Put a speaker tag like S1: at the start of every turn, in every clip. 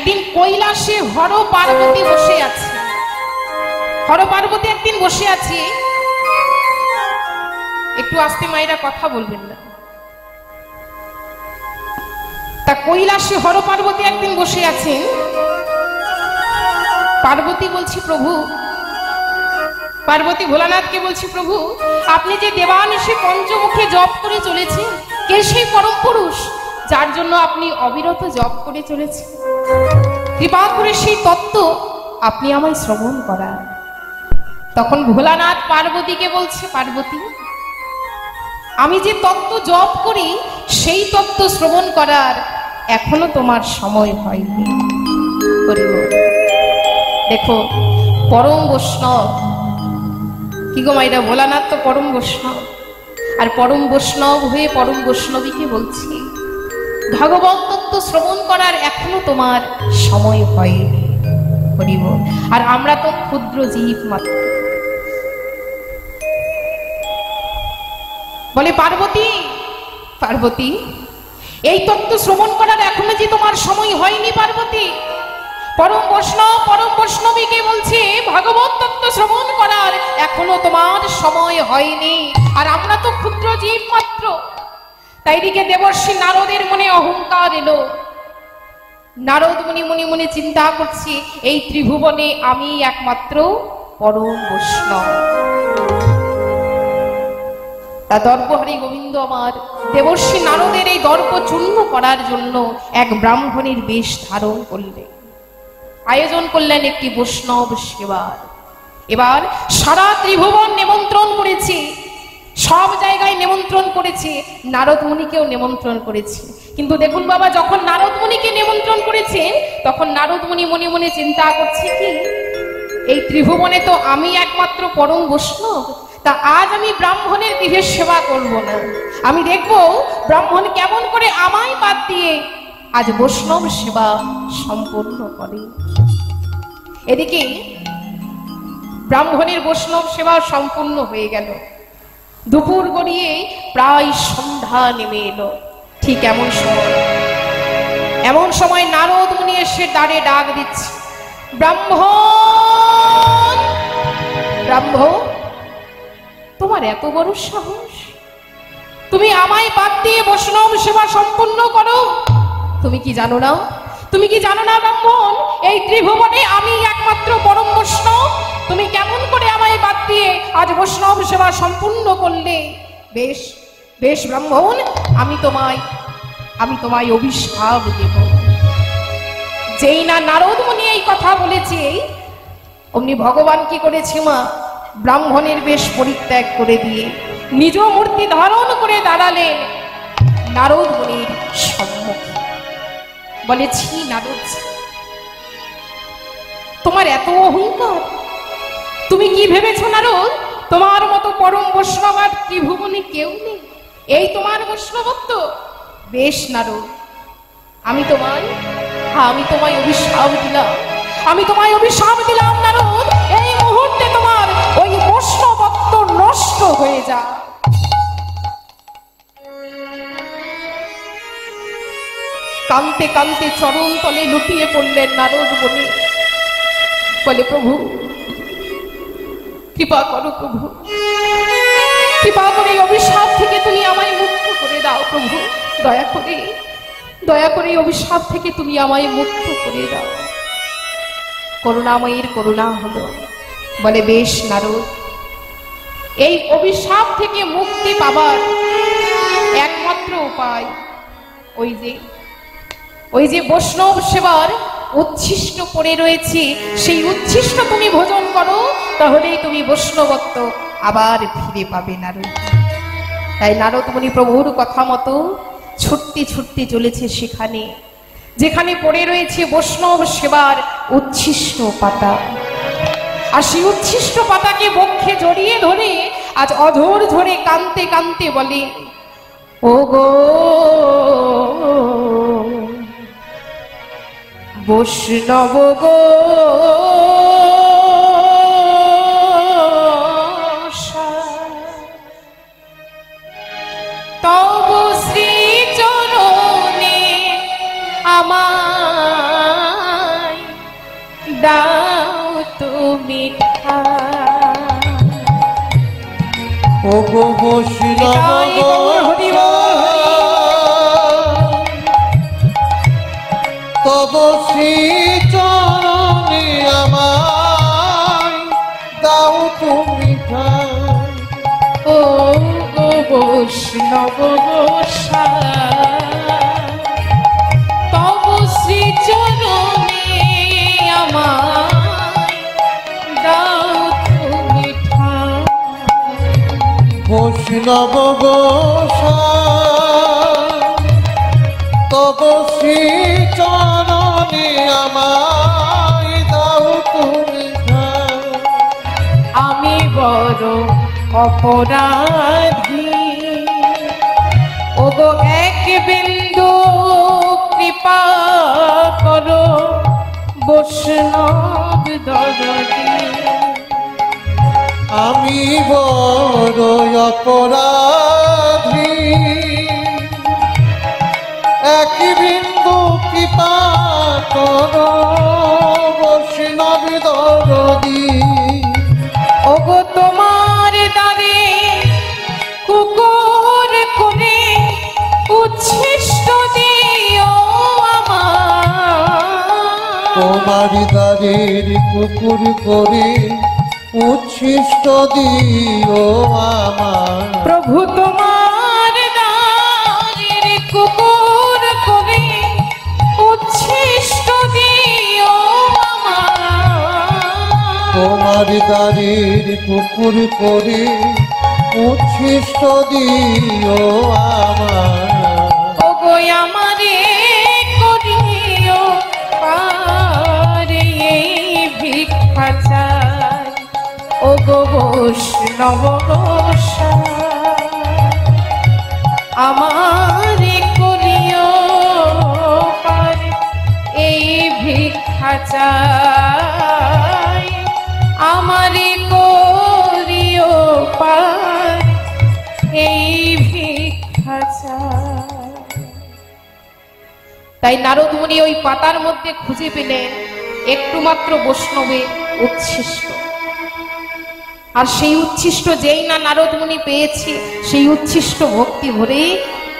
S1: একদিন কৈলাসে হর পার্বতী বসে আছে। হর পার্বতী একদিন বসে আছে, একটু আস্তে মায়েরা কথা বলবেন না। তা কৈলাসে হর পার্বতী একদিন বসে আছেন। পার্বতী বলছি প্রভু, পার্বতী ভোলানাথকে বলছি প্রভু, আপনি যে দেবানিশি পঞ্চমুখে জপ করে চলেছেন, কে সেই পরম পুরুষ যার জন্য আপনি অবিরত জপ করে চলেছেন? কৃপা করে সেই তত্ত্ব আপনি আমায় শ্রবণ করান। তখন ভোলানাথ পার্বতীকে বলছে, পার্বতী, আমি যে তত্ত্ব জপ করি সেই তত্ত্ব শ্রবণ করার এখনো তোমার সময় হয়নি। দেখো পরম বৈষ্ণব, কি গো মাইরা, ভোলানাথ তো পরম বৈষ্ণব, আর পরম বৈষ্ণব হয়ে পরম বৈষ্ণবীকে বলছি ভগবত তত্ত্ব শ্রবণ করার এখনো তোমার সময় হয়নি। করিব, আর আমরা তো ক্ষুদ্র জীব মাত্র। বলে পার্বতী, পার্বতী, এই তত্ত্ব শ্রবণ করার এখনো যে তোমার সময় হয়নি পার্বতী। পরম বৈষ্ণব, পরম বৈষ্ণবীকে বলছে ভগবত তত্ত্ব শ্রবণ করার এখনো তোমার সময় হয়নি, আর আমরা তো ক্ষুদ্র জীব মাত্র। তাই দিকে দেবর্ষী নারদের মনে অহংকার এলো। নারদ মুনি মনে মনে চিন্তা করছি, এই ত্রিভুবনে আমি একমাত্র পরম বৈষ্ণব। তা দর্পহারী গোবিন্দ আমার দেবর্ষী নারদের এই দর্প চূর্ণ করার জন্য এক ব্রাহ্মণের বেশ ধারণ করলেন, আয়োজন করলেন একটি বৈষ্ণব সেবার। এবার সারা ত্রিভুবন নিমন্ত্রণ করেছে, সব জায়গায় নিমন্ত্রণ করেছে, নারদ মুনিকেও নিমন্ত্রণ করেছে। কিন্তু দেখুন বাবা, যখন নারদ মুনিকে নিমন্ত্রণ করেছে তখন নারদ মুনি মনে মনে চিন্তা করছে, কি এই ত্রিভুবনে তো আমি একমাত্র পরম বৈষ্ণব, তা আজ আমি ব্রাহ্মণের গৃহের সেবা করব না, আমি দেখব ব্রাহ্মণ কেমন করে আমায় বাদ দিয়ে আজ বৈষ্ণব সেবা সম্পূর্ণ করে। এদিকে ব্রাহ্মণের বৈষ্ণব সেবা সম্পূর্ণ হয়ে গেল। দুপুর গড়িয়ে প্রায় সন্ধ্যা নেমে এলো। ঠিক এমন সময় নারদ মুনি এসে দ্বারে ডাক দিচ্ছে, ব্রাহ্মণ, ব্রাহ্মণ, তোমার এত বড় সাহস, তুমি আমায় বাদ দিয়ে বৈষ্ণব সেবা সম্পূর্ণ করো? তুমি কি জানো না, তুমি কি জানো না ব্রাহ্মণ, এই ত্রিভুবনে আমি একমাত্র পরম বৈষ্ণব? তুমি কেমন করে আমায় বাদ দিয়ে আজ বৈষ্ণব সেবা সম্পূর্ণ করলে? বেশ বেশ ব্রাহ্মণ, আমি তোমায় অভিশাপ দেব। যেই না নারদ মুনি এই কথা বলেছে, অমনি ভগবান কি করেছে মা, ব্রাহ্মণের বেশ পরিত্যাগ করে দিয়ে নিজ মূর্তি ধারণ করে দাঁড়ালেন নারদ মুনির সম্মুখে। বলেছি, নারদ, তোমার এত অহংকার, তুমি কি ভেবেছো নারদ তোমার মতো পরম বৈষ্ণব আর ত্রিভুবনে কেউ নেই? এই তোমার বৈষ্ণবত্ব? বেশ নারদ, আমি তোমায় অভিশাপ দিলাম, আমি তোমায় অভিশাপ দিলাম নারদ, এই মুহূর্তে তোমার ওই বৈষ্ণবত্ব নষ্ট হয়ে যা। কান্তে কান্তে চরণ তলে লুটিয়ে পড়লেন নারদ মুনি। বলে, প্রভু কৃপা করো, প্রভু কৃপা করে অভিশাপ থেকে তুমি আমায় মুক্ত করে দাও, প্রভু দয়া করে অভিশাপ থেকে তুমি আমায় মুক্ত করে দাও। করুণাময়ীর করুণা হলো। বলে, বেশ নারদ, এই অভিশাপ থেকে মুক্তি পাবার একমাত্র উপায় ওই যে বৈষ্ণব সেবার উচ্ছিষ্ট পড়ে রয়েছে, সেই উচ্ছিষ্ট তুমি ভোজন করো, তাহলেই তুমি বৈষ্ণবত্ব আবার ফিরে পাবে নারদ। তাই নারদ মুনি প্রভুর কথা মতো ছুটতে ছুটতে চলেছে সেখানে যেখানে পড়ে রয়েছে বৈষ্ণব সেবার উচ্ছিষ্ট পাতা। আর সেই উচ্ছিষ্ট পাতাকে বক্ষে জড়িয়ে ধরে আজ অধর ধরে কাঁদতে কাঁদতে বলে, ও গো বৈষ্ণব গো, তব শ্রী চরণে আমার
S2: ও গো বৈষ্ণব তব শ্রী চরণে আমায় দাও তুমি ঠাই।
S1: ও গো বৈষ্ণব তব শ্রী চরণে আমায় দাও তুমি ঠাই।
S2: বৈষ্ণব তব শ্রী চরণে আমায় দাও তুমি ঠাই।
S1: আমি বড় অপরাধী ওগো এক বিন্দু কৃপা করো বৈষ্ণব দরদী।
S2: আমি বড় অপরাধী এক বিন্দু কৃপা করো বৈষ্ণব দরদী।
S1: ওগো তোমার দ্বারে কুকুর করে উচ্ছিষ্ট দিও আমার।
S2: তোমার দ্বারের কুকুর করে উচ্ছিষ্ট দিও আমার।
S1: প্রভু তোমার দ্বারের কুকুর করে উচ্ছিষ্ট দিও আমার।
S2: তোমার দ্বারের কুকুর করে উচ্ছিষ্ট দিও আমার।
S1: ওগো আমারে করিও পারে এই ভিক্ষা চাই। ওগো বৈষ্ণব আমারে করিও পারে এই ভিক্ষা চাই। আমারে করিও পারে এই ভিক্ষা চাই। তাই নারদ মুনি ওই পাতার মধ্যে খুঁজে পেলেন একটু মাত্র বৈষ্ণবের উচ্ছিষ্ট। আর সেই উচ্ছিষ্ট যেই না নারদ মুনি পেয়েছে সেই উচ্ছিষ্ট ভক্তি ভরে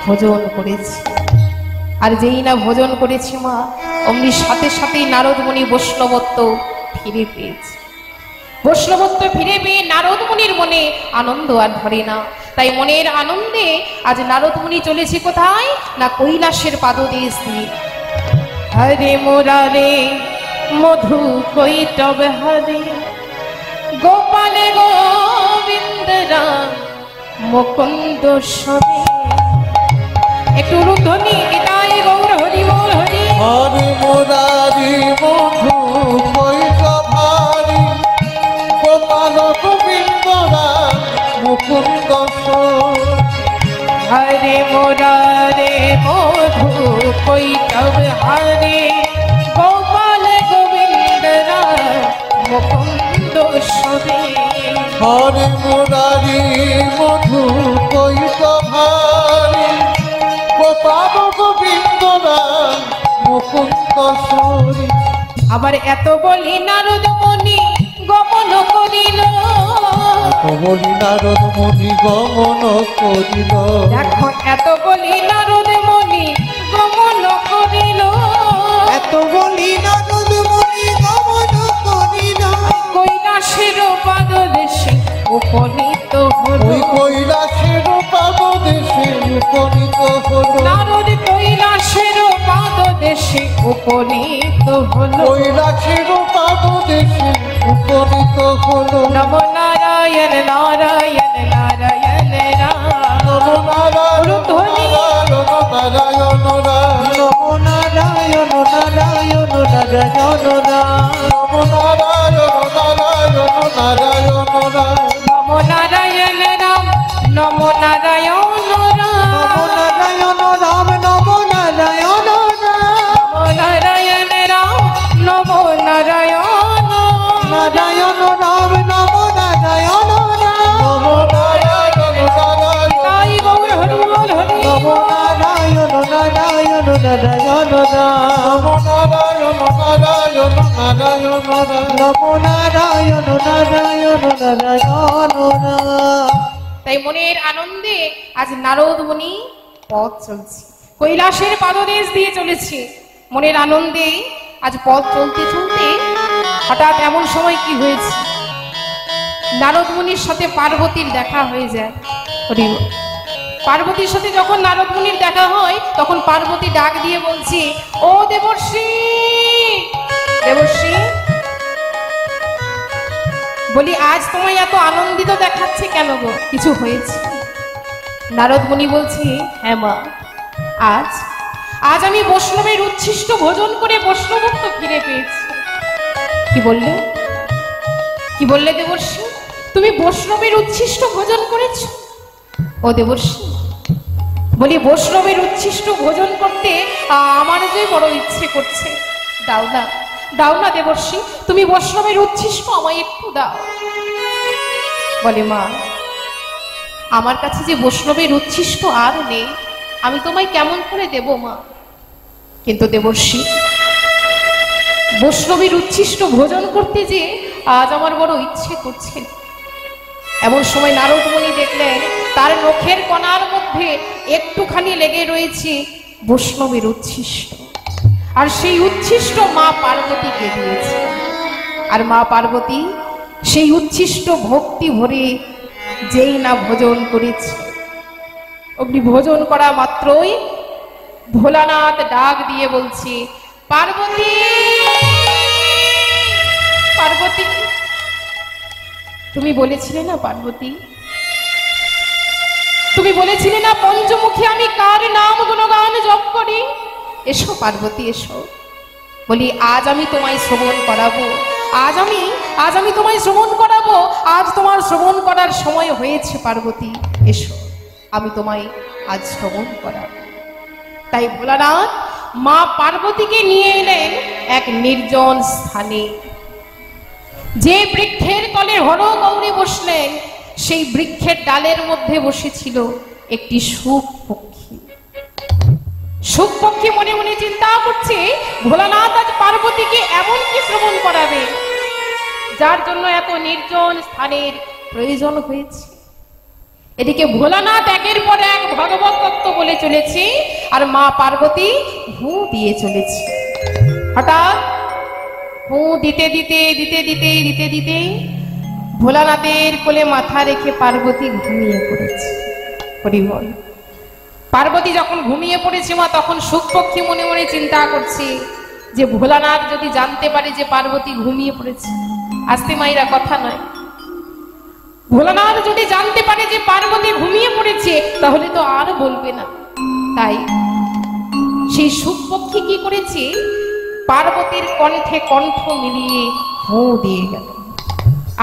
S1: ভোজন করেছে। আর যেই না ভোজন করেছে মা অমনি সাথে সাথেই নারদ মুনি বৈষ্ণবত্ব ফিরে পেয়েছে। বৈষ্ণবত্ব ফিরে পেয়ে নারদ মুনির মনে আনন্দ আর ধরে না। তাই মনের আনন্দে আজ নারদ মুনি চলেছে কোথায় না কৈলাসের পাদদেশ দিয়ে। হরে মুরারে মধু কৈতব হরে গোপাল গোবিন্দ রাম মুকুন্দ সবে। একটু রুধ্বনি নিতাই গৌর হরি বল হরি।
S2: হরে মুরারি মধু কৈতব হরি গোপাল গোবিন্দ রাম মুকুন্দ সবে।
S1: হরে মুরারে মধু কৈতব হরে গোপাল গোবিন্দ রাম মুকুন্দ সবে।
S2: হরে মুরারি মধু কৈতব হরি গোপাল গোবিন্দ রাম মুকুন্দ সবে।
S1: আবার এত বলি নারদ মুনি গমন করিল।
S2: বলি নারদ মুনি গমন করিল।
S1: দেখো এত বলি নারদ মুনি গমন করিল।
S2: এত বলি নারদ মুনি গমন করিল।
S1: কৈলাসের পাদদেশে উপনীত হল।
S2: ওই কৈলাসের পাদদেশে উপনীত হল।
S1: নারদ কৈলাসের পাদদেশে উপনীত হল।
S2: কৈলাসের পাদদেশে উপনীত হল।
S1: নম নারায়ণ নারায়ণ নারায়ণ রাম।
S2: নম নারায়ণ
S1: ধ্বনি।
S2: নারায়ণ রাম। নম নারায়ণ নারায়ণ নারায়ণ রাম। নম নারায়ণ নারায়ণ নারায়ণ রাম।
S1: নম নারায়ণ রাম নম নারায়ণ রাম।
S2: নম নারায়ণ রাম। নম নারায়ণ রাম।
S1: নম নারায়ণ রাম নম নারায়ণ।
S2: নারায়ণ রাম। নম নারায়ণ রাম। নম নারায়ণ নারায়ণ।
S1: তাই গৌর হরি বল হরি।
S2: নম নারায়ণ নারায়ণ নারায়ণ রাম। নম নারায়ণ নারায়ণ নারায়ণ রাম। নম নারায়ণ নারায়ণ নারায়ণ রাম।
S1: তাই মনের আনন্দে আজ নারদ মুনি পথ চলছে, কৈলাসের পাদদেশ দিয়ে চলেছে। মনের আনন্দে আজ পথ চলতে চলতে হঠাৎ এমন সময় কি হয়েছে, নারদ মুনির সাথে পার্বতীর দেখা হয়ে যায়। পার্বতীর সাথে যখন নারদ মুনির দেখা হয় তখন পার্বতী ডাক দিয়ে বলছে, ও দেবর্ষি, দেবর্ষি, বলি আজ তোমায় এত আনন্দিত দেখাচ্ছে কেন গো, কিছু হয়েছে? নারদ মুনি বলছে, হ্যাঁ মা, আজ আজ আমি বৈষ্ণবের উচ্ছিষ্ট ভোজন করে বৈষ্ণবত্ব ফিরে পেয়েছি। কি বললে, কি বললে দেবর্ষি? তুমি বৈষ্ণবের উচ্ছিষ্ট ভোজন করেছো? ও দেবর্ষি, বলি বৈষ্ণবের উচ্ছিষ্ট ভোজন করতে আমার যে বড় ইচ্ছে করছে, দাও না, দাও না দেবর্ষি, তুমি বৈষ্ণবের উচ্ছিষ্ট আমায় একটু দাও। বলে মা, আমার কাছে যে বৈষ্ণবের উচ্ছিষ্ট আর নেই, আমি তোমায় কেমন করে দেব মা? কিন্তু দেবর্ষি, বৈষ্ণবের উচ্ছিষ্ট ভোজন করতে যে আজ আমার বড় ইচ্ছে করছে। এমন সময় নারদ মুনি দেখলেন তার নখের কণার মধ্যে একটুখানি লেগে রয়েছে বৈষ্ণবের উচ্ছিষ্ট, আর সেই উচ্ছিষ্ট মা পার্বতীকে দিয়েছে। আর মা পার্বতী সেই উচ্ছিষ্ট ভক্তি ভরে যেই না ভোজন করেছে, অগ্নি ভোজন করা মাত্রই ভোলানাথ ডাক দিয়ে বলছে, পার্বতী, পার্বতী, তুমি বলেছিলে না পার্বতী, তুমি বলেছিলে না পঞ্চমুখী আমি কার নাম গুণগান জপ করি? এসো পার্বতী, এসো। বলি আজ আমি তোমায় শ্রবণ করাবো, আজ আমি তোমায় শ্রবণ করাবো, আজ তোমার শ্রবণ করার সময় হয়েছে পার্বতী, এসো, আমি তোমায় আজ শ্রবণ করাবো। তাই ভোলানাথ মা পার্বতীকে নিয়ে এলেন এক নির্জন স্থানে। যে বৃক্ষের তলে হর গৌরী বসলেন, সেই বৃক্ষের ডালের মধ্যে বসেছিল একটি সুখ পক্ষী। সুখ পক্ষী মনে মনে চিন্তা করছে, ভোলানাথ আজ পার্বতীকে এমন কি শ্রবণ করাবে যার জন্য এত নির্জন স্থানের প্রয়োজন হয়েছে। এদিকে ভোলানাথ একের পর এক ভগবত তত্ত্ব বলে চলেছে, আর মা পার্বতী হু দিয়ে চলেছে। হঠাৎ হু দিতে দিতে দিতে দিতে দিতে দিতে ভোলানাথের কোলে মাথা রেখে পার্বতী ঘুমিয়ে পড়েছে। হরিবল। পার্বতী যখন ঘুমিয়ে পড়েছে মা, তখন সুখপক্ষী মনে মনে চিন্তা করছে যে ভোলানাথ যদি জানতে পারে যে পার্বতী ঘুমিয়ে পড়েছে, আস্তে মাইরা কথা নয়, ভোলানাথ যদি জানতে পারে যে পার্বতী ঘুমিয়ে পড়েছে তাহলে তো আর বলবে না। তাই সেই সুখপক্ষী কি করেছে, পার্বতীর কণ্ঠে কণ্ঠ মিলিয়ে হু দিয়ে গেল।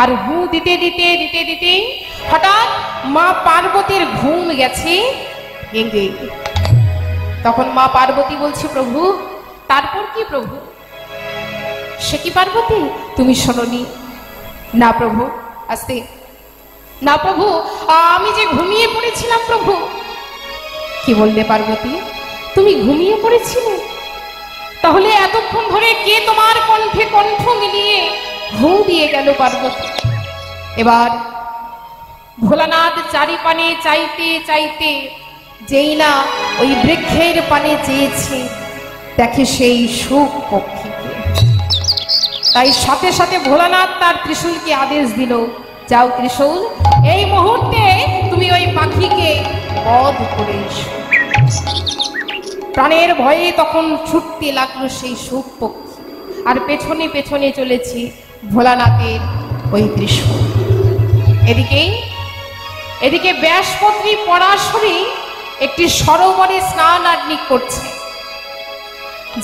S1: আর হু দিতে দিতে দিতে দিতে হঠাৎ মা পার্বতীর ঘুম গেছে ভেঙে। তখন মা পার্বতী বলছে, প্রভু, তারপর কি প্রভু? সে কি পার্বতী, তুমি শোনোনি? না প্রভু, আস্তে, না প্রভু, আমি যে ঘুমিয়ে পড়েছিলাম প্রভু। কি বললে পার্বতী, তুমি ঘুমিয়ে পড়েছিলে? তাহলে এতক্ষণ ধরে কে তোমার কণ্ঠে কণ্ঠ মিলিয়ে হু দিয়ে গেল পার্বতী? এবার ভোলানাথ চারি পানে চাইতে চাইতে যেই না ওই বৃক্ষের পানে চেয়েছে, দেখে সেই সুখ পক্ষীকে। তাই সাথে সাথে ভোলানাথ তার ত্রিশূলকে আদেশ দিল, যাও ত্রিশূল, এই মুহূর্তে তুমি ওই পাখিকে বধ করে এসো। প্রাণের ভয়ে তখন ছুটতে লাগলো সেই সুখ পক্ষী, আর পেছনে পেছনে চলেছে ভোলানাথের ওই ত্রিশূল। এদিকে ব্যাসপত্রী পরাশরী একটি সরোবরে স্নান আহ্নিক করছে।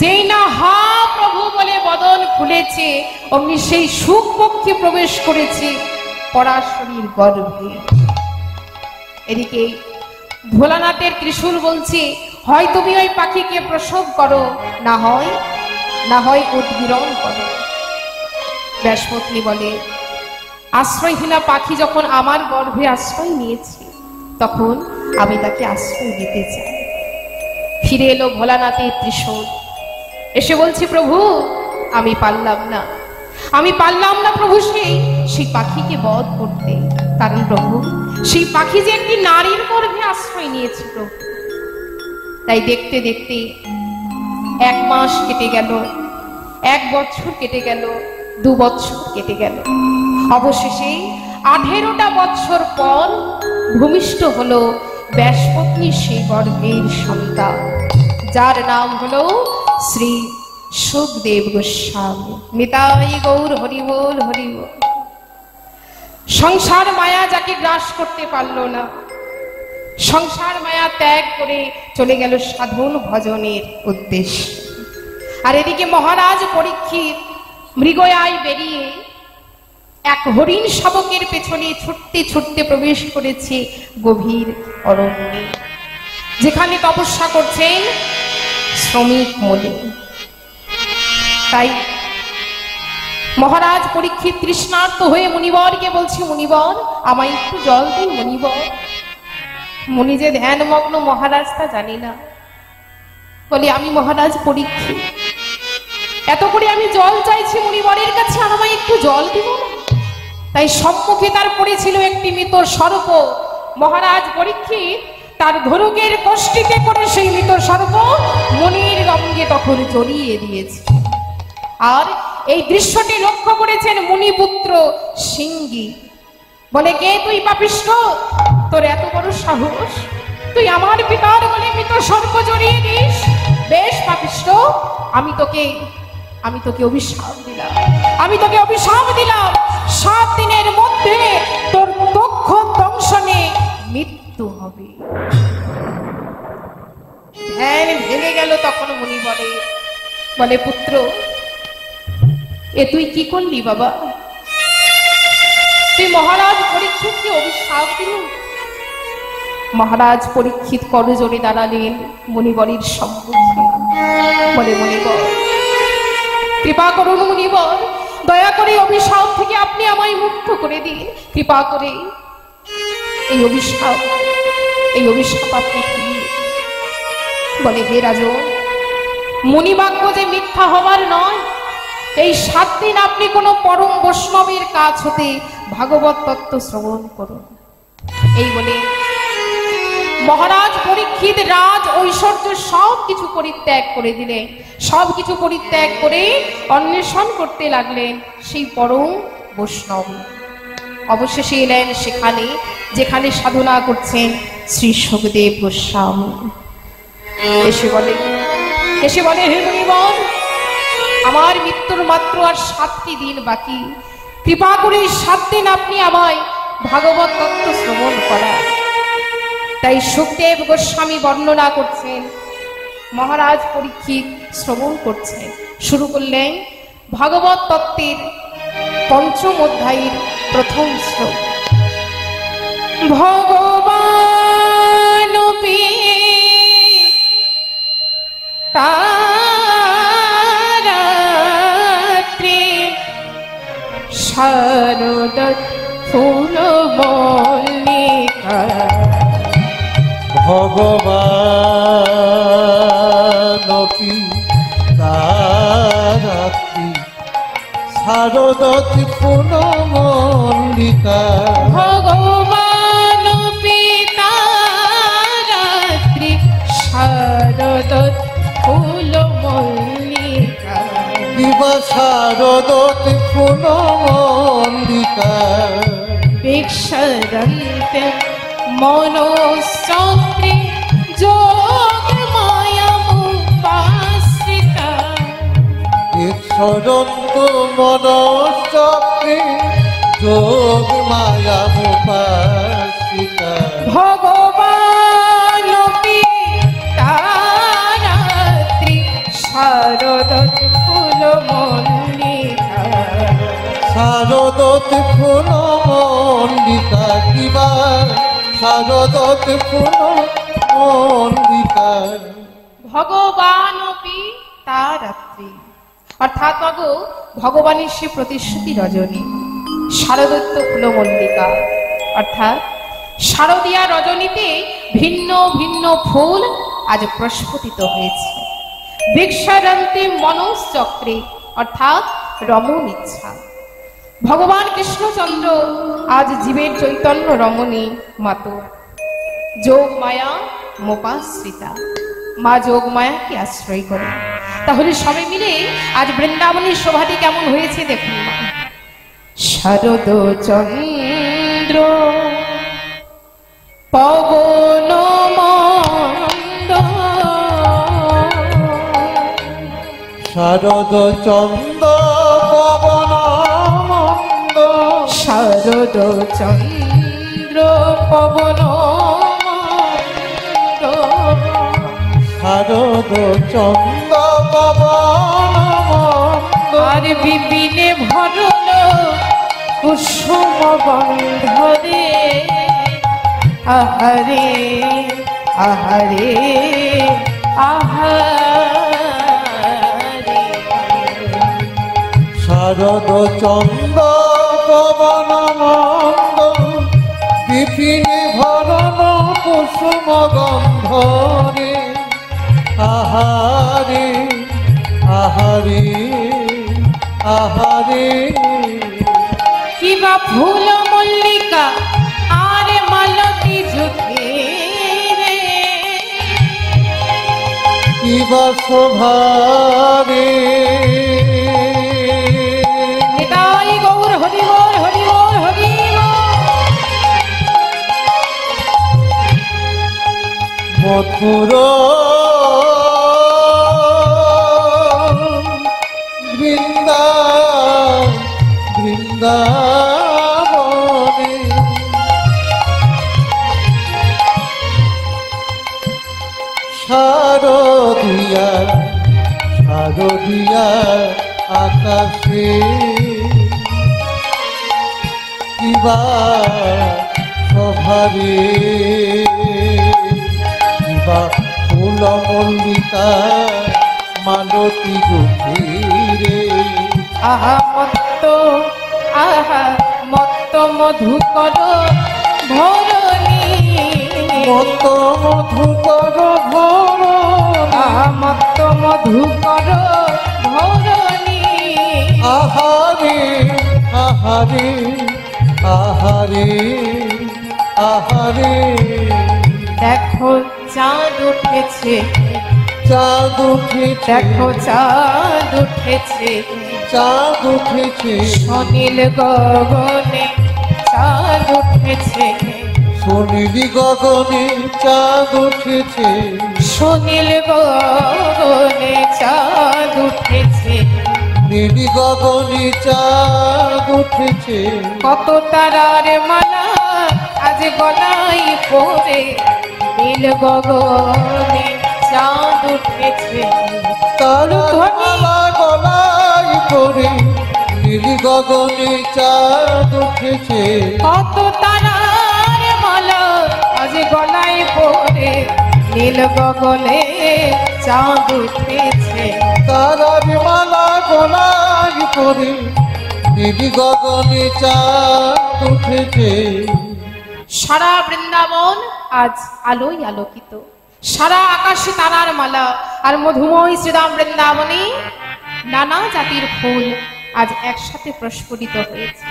S1: যেই না হা প্রভু বলে বদন খুলেছে, অমনি সেই সুখ পক্ষী প্রবেশ করেছে পরাশরীর গর্ভে। এদিকে ভোলানাথের ত্রিশূল বলছে, হয় তুমি ওই পাখিকে প্রসব করো, না হয় উদ্গীরণ করো। ব্যাসপত্নী বলে, আশ্রয়হীনা পাখি যখন আমার গর্ভে আশ্রয় নিয়েছে, তখন আমি তাকে আশ্রয় দিতে চাই। ফিরে এলো ভোলানাথের ত্রিশূল, এসে বলছে, প্রভু, আমি পারলাম না প্রভু সেই পাখিকে বধ করতে। কারণ প্রভু সেই পাখি যে একটি নারীর গর্ভে আশ্রয় নিয়েছে প্রভু। তাই দেখতে দেখতে 1 মাস কেটে গেল, 1 বছর কেটে গেল, 2 বছর কেটে গেল। অবশেষে 18টা বছর পর ভূমিষ্ঠ হলো ব্যাসপত্নী সেই গর্ভের সন্তান, যার নাম হলো শ্রী সুখদেব গোস্বামী। নিতাই গৌর হরিবোল হরিবোল। সংসার মায়া যাকে গ্রাস করতে পারল না, সংসার মায়া ত্যাগ করে চলে গেল সাধন ভজনের উদ্দেশ্যে। আর এদিকে মহারাজ পরীক্ষিত মৃগয়ায় বেরিয়ে এক হরিণ শাবকের পেছনে ছুটতে ছুটতে প্রবেশ করেছে গভীর অরণ্যে, যেখানে তপস্যা করছেন শ্রমিক মুনি। তাই মহারাজ পরীক্ষিত তৃষ্ণার্ত হয়ে মুনিবরকে বলছে, মুনিবর আমায় একটু জল দিন মুনিবর। মুনি যে ধ্যানমগ্ন মহারাজ তা জানি না, বলে আমি মহারাজ পরীক্ষিত, এত করে আমি জল চাইছি মুনিবরের কাছে, আর আমায় একটু জল দিব না? তাই সম্মুখে তার পড়েছিল একটি মৃত সর্প। মহারাজ পরীক্ষিত তার ধনুকের কষ্টিতে করে সেই মৃত সর্প মুনির অঙ্গে তখন জড়িয়ে দিয়েছে। আর এই দৃশ্যটি লক্ষ্য করেছেন মুনিপুত্র সিংহী। বলে, কে তুই পাপিষ্ঠ, তোর এত বড় সাহস, তুই আমার পিতার বলে মৃত সর্প জড়িয়ে দিস? বেশ পাপিষ্ঠ, আমি তোকে অভিশাপ দিলাম, আমি তোকে অভিশাপ দিলাম, 7 দিনের মধ্যে তোর দক্ষ দংশনে মৃত্যু হবে। ধ্যান ভেঙে গেল। তখন মুনি বলে, পুত্র এ তুই কি করলি বাবা? তুই মহারাজ পরীক্ষিতকে অভিশাপ দিলি। মহারাজ পরীক্ষিত করজোড়ে দাঁড়ালেন মুনিবরের সম্মুখে। বলে, মুনিবর কৃপা করুন, মুনিবর দয়া করে অভিশাপ থেকে আপনি আমায় মুক্ত করে দিন, কৃপা করে এই অভিশাপ আপনি ফিরিয়ে। বলে, হে রাজন, মুনিবাক্য যে মিথ্যা হবার নয়, এই 7 দিন আপনি কোনো পরম বৈষ্ণবের কাছ হতে ভাগবত তত্ত্ব শ্রবণ করুন। এই বলে মহারাজ পরীক্ষিত রাজ ঐশ্বর্য সব কিছু পরিত্যাগ করে দিলেন, সব কিছু পরিত্যাগ করে অন্বেষণ করতে লাগলেন সেই পরম বৈষ্ণব। অবশেষে এলেন সেখানে যেখানে সাধনা করছেন শ্রী সুখদেব গোস্বামী। এসে বলে, হে মুনিবর, আমার মৃত্যুর মাত্র আর 7টি দিন বাকি, কৃপা করে 7 দিন আপনি আমায় ভাগবত তত্ত্ব শ্রবণ করা। তাই সুখদেব গোস্বামী বর্ণনা করছেন, মহারাজ পরীক্ষিত শ্রবণ করছেন। শুরু করলেন ভাগবত তত্ত্বের 5ম অধ্যায়ের 1ম শ্লোক। ভগবান তারাত্রে শারদ ফুল মল্লিকা।
S2: ভগবান তারাত্রি শারদতি ফুল মল্লিকা।
S1: ভগবান পিতারাত্রি শারদ ফুল মল্লিকা।
S2: দিবা শারদতি ফুল মল্লিকা।
S1: বিক্ষরন্তে মনোচক্রে যোগ মায়ামুপাশ্রিতা।
S2: বিক্ষরন্ত মনোচক্রে যোগ মায়ামুপাশ্রিতা।
S1: ভগবান পিতারাত্রি শারদ ফুল মল্লিকা।
S2: শারদতি ফুল মল্লিকা। কিবা শারদতি ফুল মল্লিকা।
S1: ভগবান তারাত্রি অর্থাৎ ভগবানের সে প্রতিশ্রুতি রজনী, শারদত্ব ফুল মল্লিকা অর্থাৎ শারদীয়া রজনীতে ভিন্ন ভিন্ন ফুল আজ প্রস্ফুটিত হয়েছে। বৃক্ষরন্তে মনশ্চক্রে অর্থাৎ রমণ ইচ্ছা। ভগবান কৃষ্ণচন্দ্র আজ জীবের চৈতন্য রমণী মাতো যোগ মায়া মোপাশ্রিতা, মা যোগ মায়াকে আশ্রয় করে। তাহলে সবাই মিলে আজ বৃন্দাবনের শোভাটি কেমন হয়েছে দেখুন। শারদ চন্দ্র পবন মন্দ,
S2: শারদ চন্দ পবন মন্দ,
S1: শারদ চন্দ্র পবন মন্দ,
S2: শারদ চন্দ পবন মন্দ,
S1: আর বিপিনে ভরল কুসুম গন্ধরে, আহারে আহারে আহারে।
S2: শারদ চন্দ পবন মন্দ, বিপিনে ভরণ কুসুম গন্ধরে, আহারে আহারে আহারে।
S1: কিবা ফুল মল্লিকা আর মালতী জুটে রে,
S2: কিবা শোভারে।
S1: নিতাই গৌর হরি বল হরি বল হরি বল।
S2: মথুর বৃন্দা বৃন্দাবনে, শারদিয়া শারদিয়া আকাশে, কিবা শোভারে, কিবা ফুল মল্লিকা মালতী গভীরে,
S1: আহা মত্ত মধুকর ভরণী,
S2: মত মধুকর ভর,
S1: আহা মত্ত মধুকর ভরণী।
S2: আহারে আহারে আহারে আহারে।
S1: দেখো চাঁদ উঠেছে,
S2: চাঁদ উঠেছে,
S1: দেখো চাঁদ উঠেছে,
S2: চাঁদ উঠেছে,
S1: সুনীল গগনে চাঁদ উঠেছে,
S2: সোনালি গগনে চাঁদ উঠেছে,
S1: সুনীল গগনে চাঁদ উঠেছে,
S2: নীলি গগনে চাঁদ উঠেছে।
S1: কত তারার মালা আজ গলায় পরে, নীল গগনে চাঁদ উঠেছে।
S2: তারার মালা গলায় পরে, নীলি গগনে চাঁদ উঠেছে।
S1: কত তারার মালা আজ গলায় পরে, নীল গগনে চাঁদ উঠেছে।
S2: তারার মালা গলায় পরে, নীলি গগনে চাঁদ উঠেছে।
S1: সারা বৃন্দাবন আজ আলোয় আলোকিত, সারা আকাশে তারার মালা, আর মধুময় শ্রীরাম বৃন্দাবনে নানা জাতির ফুল আজ একসাথে প্রস্ফুটিত হয়েছে।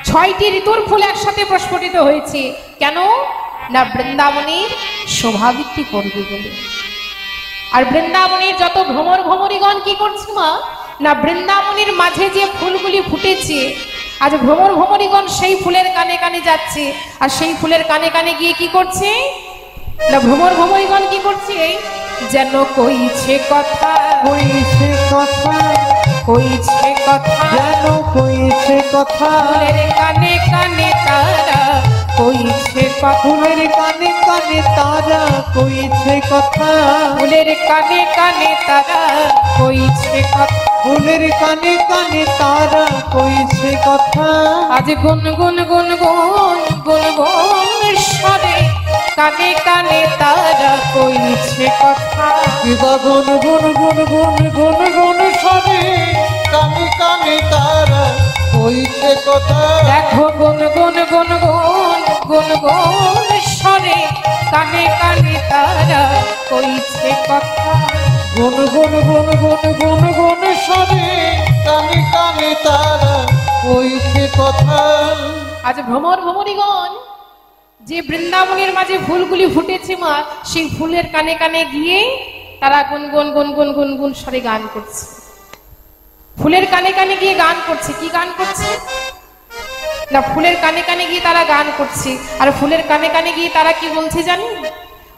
S1: 6টি ঋতুর ফুল একসাথে প্রস্ফুটিত হয়েছে। কেন না বৃন্দাবনের শোভাবৃদ্ধি করবে বলে। আর বৃন্দাবনের যত ভ্রমর ভ্রমরীগণ কি করছে মা, না বৃন্দাবনের মাঝে যে ফুলগুলি ফুটেছে, আজ ভ্রমর ভ্রমরীগণ সেই ফুলের কানে কানে যাচ্ছে, আর সেই ফুলের কানে কানে গিয়ে কি করছে না ভ্রমর ভ্রমরীগণ কি করছে, যেন কইছে কথা,
S2: কইছে কথা,
S1: কইছে কথা,
S2: যেন কইছে কথা,
S1: ফুলের কানে কানে তারা কইছে কথা,
S2: ফুলের কানে কানে তারা কইছে কথা,
S1: ফুলের কানে কানে তারা কইছে কথা,
S2: ফুলের কানে কানে তারা কইছে কথা।
S1: আজ গুন গুন গুন গুন গুন গুন স্বরে কানে কানে তারা কইছে কথা।
S2: কিবা গুন গুন গুন গুন গুন গুন সরে, কানে কানে তারা কইছে কথা।
S1: দেখো গুন গুন গুন গুন গুন গুন স্বরে কানে কানে তারা কইছে কথা।
S2: গুন গুন গুন গুন গুন গুন সরে, কানে কানে তারা কইছে কথা।
S1: আজ ভ্রমর ভ্রমরীগণ যে বৃন্দাবনের মাঝে ফুলগুলি ফুটেছে মা, সেই ফুলের কানে কানে গিয়ে তারা গুনগুন গুনগুন গুনগুন স্বরে গান করছে। ফুলের কানে কানে গিয়ে গান করছে। কি গান করছে না, ফুলের কানে কানে গিয়ে তারা গান করছে। আর ফুলের কানে কানে গিয়ে তারা কি বলছে জানি,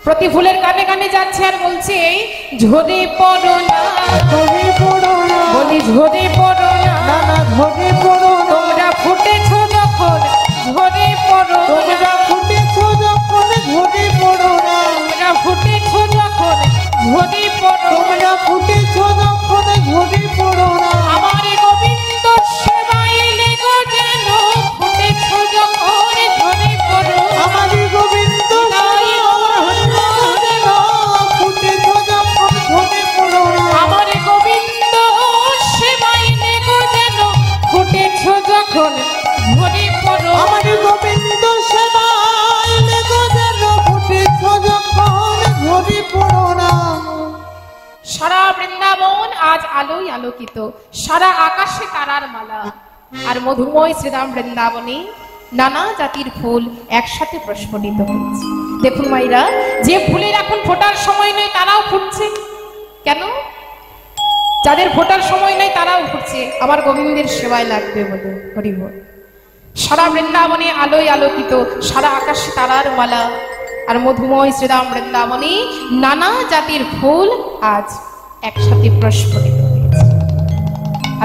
S1: প্রতি ফুলের কানে কানে যাচ্ছে আর বলছে, ঝরে পড়ো না,
S2: ঝরে পড়ো না,
S1: বলি ঝরে পড়ো না,
S2: না না ঝরে পড়ো না,
S1: তোমরা ফুটেছ যখন ঝরে পড়ো,
S2: তোমরা ফুটেছ যখন ঝরে পড়ো না,
S1: তোমরা ফুটেছ যখন ঝরে পড়ো,
S2: তোমরা ফুটেছ যখন ঝরে পড়ো না।
S1: আমার গোবিন্দ সেবায় লেগো যেন ফুটেছ যখন ঝরে পড়ো,
S2: আমার গোবিন্দ ফুটেছ যখন ঝরে পড়ো না,
S1: আমার গোবিন্দ সেবায় লেগো যেন ফুটেছ যখন ঝরে পড়ো,
S2: আমার গোবিন্দ সেবায় লেগো যেন ফুটেছ যখন ঝরে পড়ো না।
S1: সারা বৃন্দাবন আজ আলোয় আলোকিত, সারা আকাশে তারার মালা, আর মধুময় শ্রীরাম বৃন্দাবনে নানা জাতির ফুল একসাথে প্রস্ফুটিত হয়েছে। দেখুন মাইরা, যে ফুলের এখন ফোটার সময় নয় তারাও ফুটছে। কেন? যাদের ফোটার সময় নয় তারাও ফুটছে আমার গোবিন্দের সেবায় লাগবে বলে। হরি বল। সারা বৃন্দাবনে আলোয় আলোকিত, সারা আকাশে তারার মালা, আর মধুময় শ্রীরাম বৃন্দাবনে নানা জাতির ফুল আজ একসাথে প্রস্ফুটিত হয়েছে।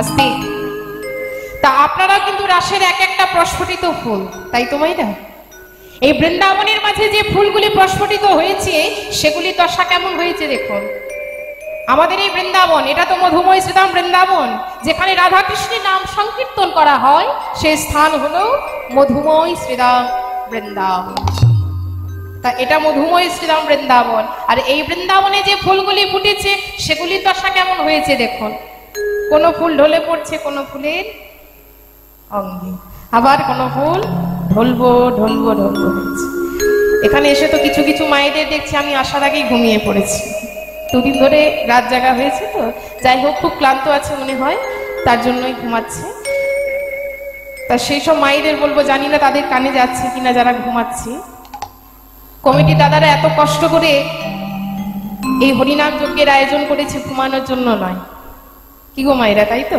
S1: আস্তে তা আপনারা কিন্তু রাসের এক একটা প্রস্ফুটিত ফুল, তাই তো মাইরা? এই বৃন্দাবনের মাঝে যে ফুলগুলি প্রস্ফুটিত হয়েছে সেগুলি দশা কেমন হয়েছে দেখুন। আমাদের এই বৃন্দাবন, এটা তো মধুময় শ্রীরাম বৃন্দাবন, যেখানে রাধা কৃষ্ণের নাম সংকীর্তন করা হয়, সেই স্থান হলো মধুময় শ্রীরাম বৃন্দাবন। তা এটা মধুময় শ্রীরাম বৃন্দাবন, আর এই বৃন্দাবনে যে ফুলগুলি ফুটেছে সেগুলির দশা কেমন হয়েছে দেখুন। কোন ফুল ঢলে পড়ছে, কোন ফুলের অঙ্গে, আবার কোন ফুল ঢলবো ঢলবো ঢলবো হয়েছে। এখানে এসে তো কিছু কিছু মায়েদের দেখছি আমি আসার আগেই ঘুমিয়ে পড়েছি, দুদিন ধরে রাত জাগা হয়েছে তো, যাই হোক খুব ক্লান্ত আছে মনে হয়, তার জন্যই ঘুমাচ্ছে। তা সেই সব মায়েদের বলবো, জানি না তাদের কানে যাচ্ছে কিনা যারা ঘুমাচ্ছে, কমিটি দাদারা এত কষ্ট করে এই হরিনাম যজ্ঞের আয়োজন করেছে ঘুমানোর জন্য নয়, কি গো মায়েরা, তাই তো?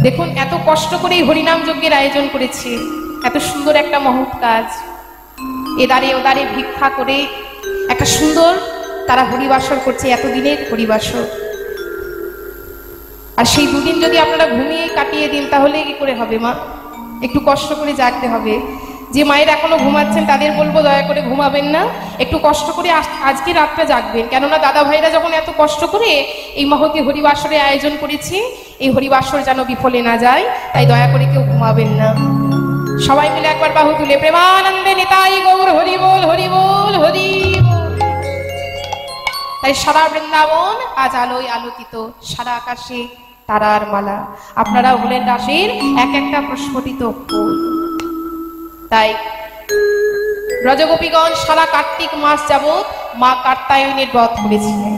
S1: দেখুন এত কষ্ট করে এই হরিনাম যজ্ঞের আয়োজন করেছে, এত সুন্দর একটা মহৎ কাজ, এদারে ওদারে ভিক্ষা করে একটা সুন্দর তারা হরিবাসর করছে, এতদিনের হরিবাসর। আর সেই দুদিন যদি আপনারা ঘুমিয়ে কাটিয়ে দিন তাহলে কি করে হবে মা? একটু কষ্ট করে জাগতে হবে। যে মায়ের এখনো ঘুমাচ্ছেন তাদের বলবো দয়া করে ঘুমাবেন না, একটু কষ্ট করে আজকে রাতটা জাগবেন, কেননা দাদা ভাইরা যখন এত কষ্ট করে এই মহতি হরিবাসরের আয়োজন করেছে, এই হরিবাসর যেন বিফলে না যায়, তাই দয়া করে কেউ ঘুমাবেন না। সবাই মিলে একবার বাহু তুলে প্রেমানন্দে নিতাই গৌর হরি বল হরি বল হরি বল। তাই সারা বৃন্দাবন আজ আলোয় আলোকিত, সারা আকাশে তারার মালা, আপনারা হলেন রাসের এক একটা প্রস্ফুটিত ফুল। তাই ব্রজগোপীগণ সারা কার্তিক মাস যাবৎ মা কাত্যায়নের ব্রত করেছিলেন।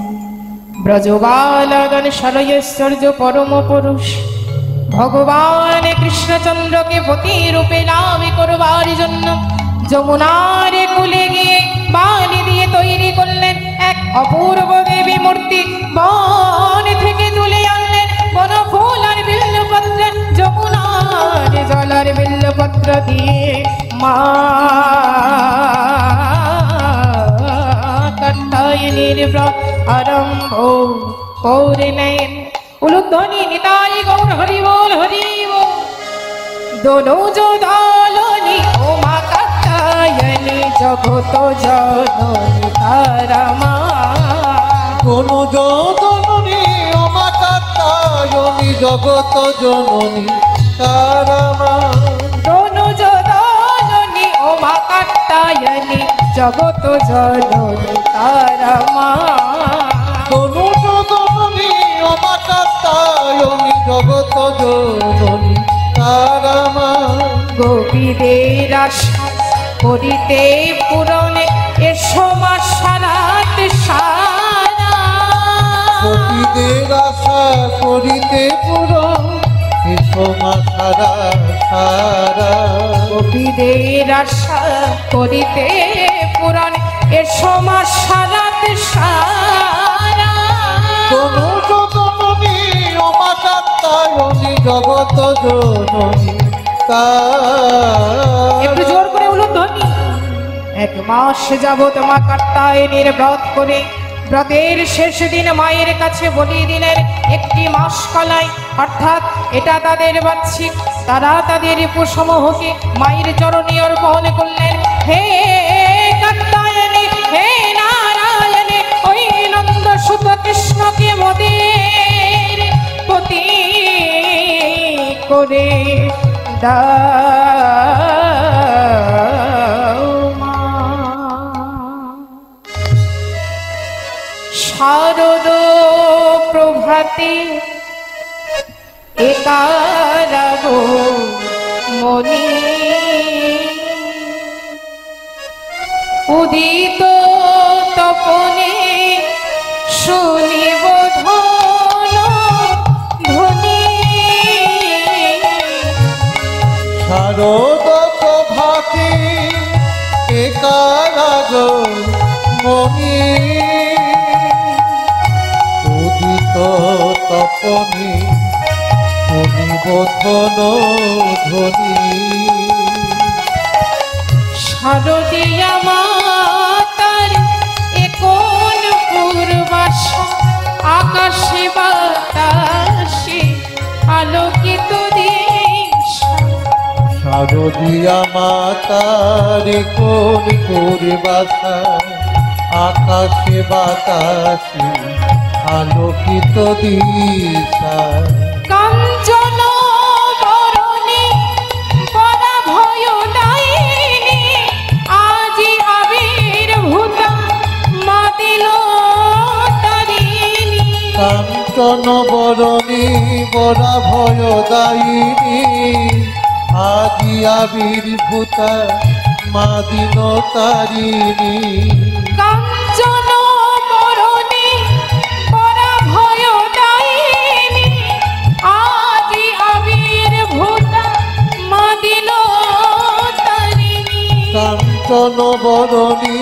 S1: ব্রজবালগণ সরৈশ্বর্য পরম পুরুষ ভগবান কৃষ্ণচন্দ্রকে পতি রূপে লাভ করবার জন্য যমুনার কুলে গিয়ে বালি দিয়ে তৈরি করলেন এক অপূর্ব দেবী মূর্তি। বন থেকে তুলে আনলেন বন ফুল আর বিল্লপত্র, যমুনার জলার বিল্লপত্র দিয়ে মা কাত্যায়নীর ব্রত আরম্ভ করলেন। উলুধ্বনি নিতাই গৌর হরি বল হরি বল। দোনো জোদালনি ও মা কাত্যায়নী জগত জননী তারা মা।
S2: দোনো জননী ও মা কাত্যায়নী জগত জননী তারা মা।
S1: দোনো জোদালনি ও মা কাত্যায়নী জগত জননী তারা মা।
S2: দোনো জননী ও মা কাত্যায়নী জগত জননী তারা মা।
S1: গোপীদের আশা করিতে পূরণে এসো মা সারাত সারা।
S2: গোপীদের আশা করিতে পূরণ মা সারা সারা
S1: গোপীদের আশা করিতে পুরাণ এসো মা সারাতে সারা
S2: তনুজ জননী ও মা কাত্তায়নী জগত জননী
S1: একটু জোর করে বলুন ধ্বনি। 1 মাস যাবত মা কাত্তায়নীর ব্রত করে ব্রতের শেষ দিন মায়ের কাছে বলি দিলেন একটি মাস কলাই, অর্থাৎ এটা তাদের বাচ্চিক। তারা তাদের সমূহকে মায়ের চরণে অর্পণ করলেন। হে কাত্তায়নী, হে নারায়ণী, ওই নন্দ সুত কৃষ্ণকে মোদের পতি করে দাও মা। শারদ প্রভাতে একারাগ মনি উদিত তপনে শুনিব ধন ধ্বনি।
S2: শারদ প্রভাতে একারাগ মনি উদিত তপনে শুনিব ধন ধ্বনি।
S1: শারদীয়া মাতার একন পূর্বাশা আকাশে বাতাসে আলোকিত দেশ।
S2: শারদীয়া মাতার কোন করে বাসা আকাশে বাতাসে আলোকিত দিশা।
S1: কাঞ্চন বরণে বরা ভয় দায়িনী আজি আবির্ভূত মা দিল তারিণী।
S2: কাঞ্চন বরণী বরা ভয় দায়িনী আজি আবির্ভূতা মা দিন তারিণী।
S1: কাঞ্চন বরণে বরা ভয় দায়িনী আজি আবির্ভূত মা দিল তারিণী।
S2: কাঞ্চন বরণী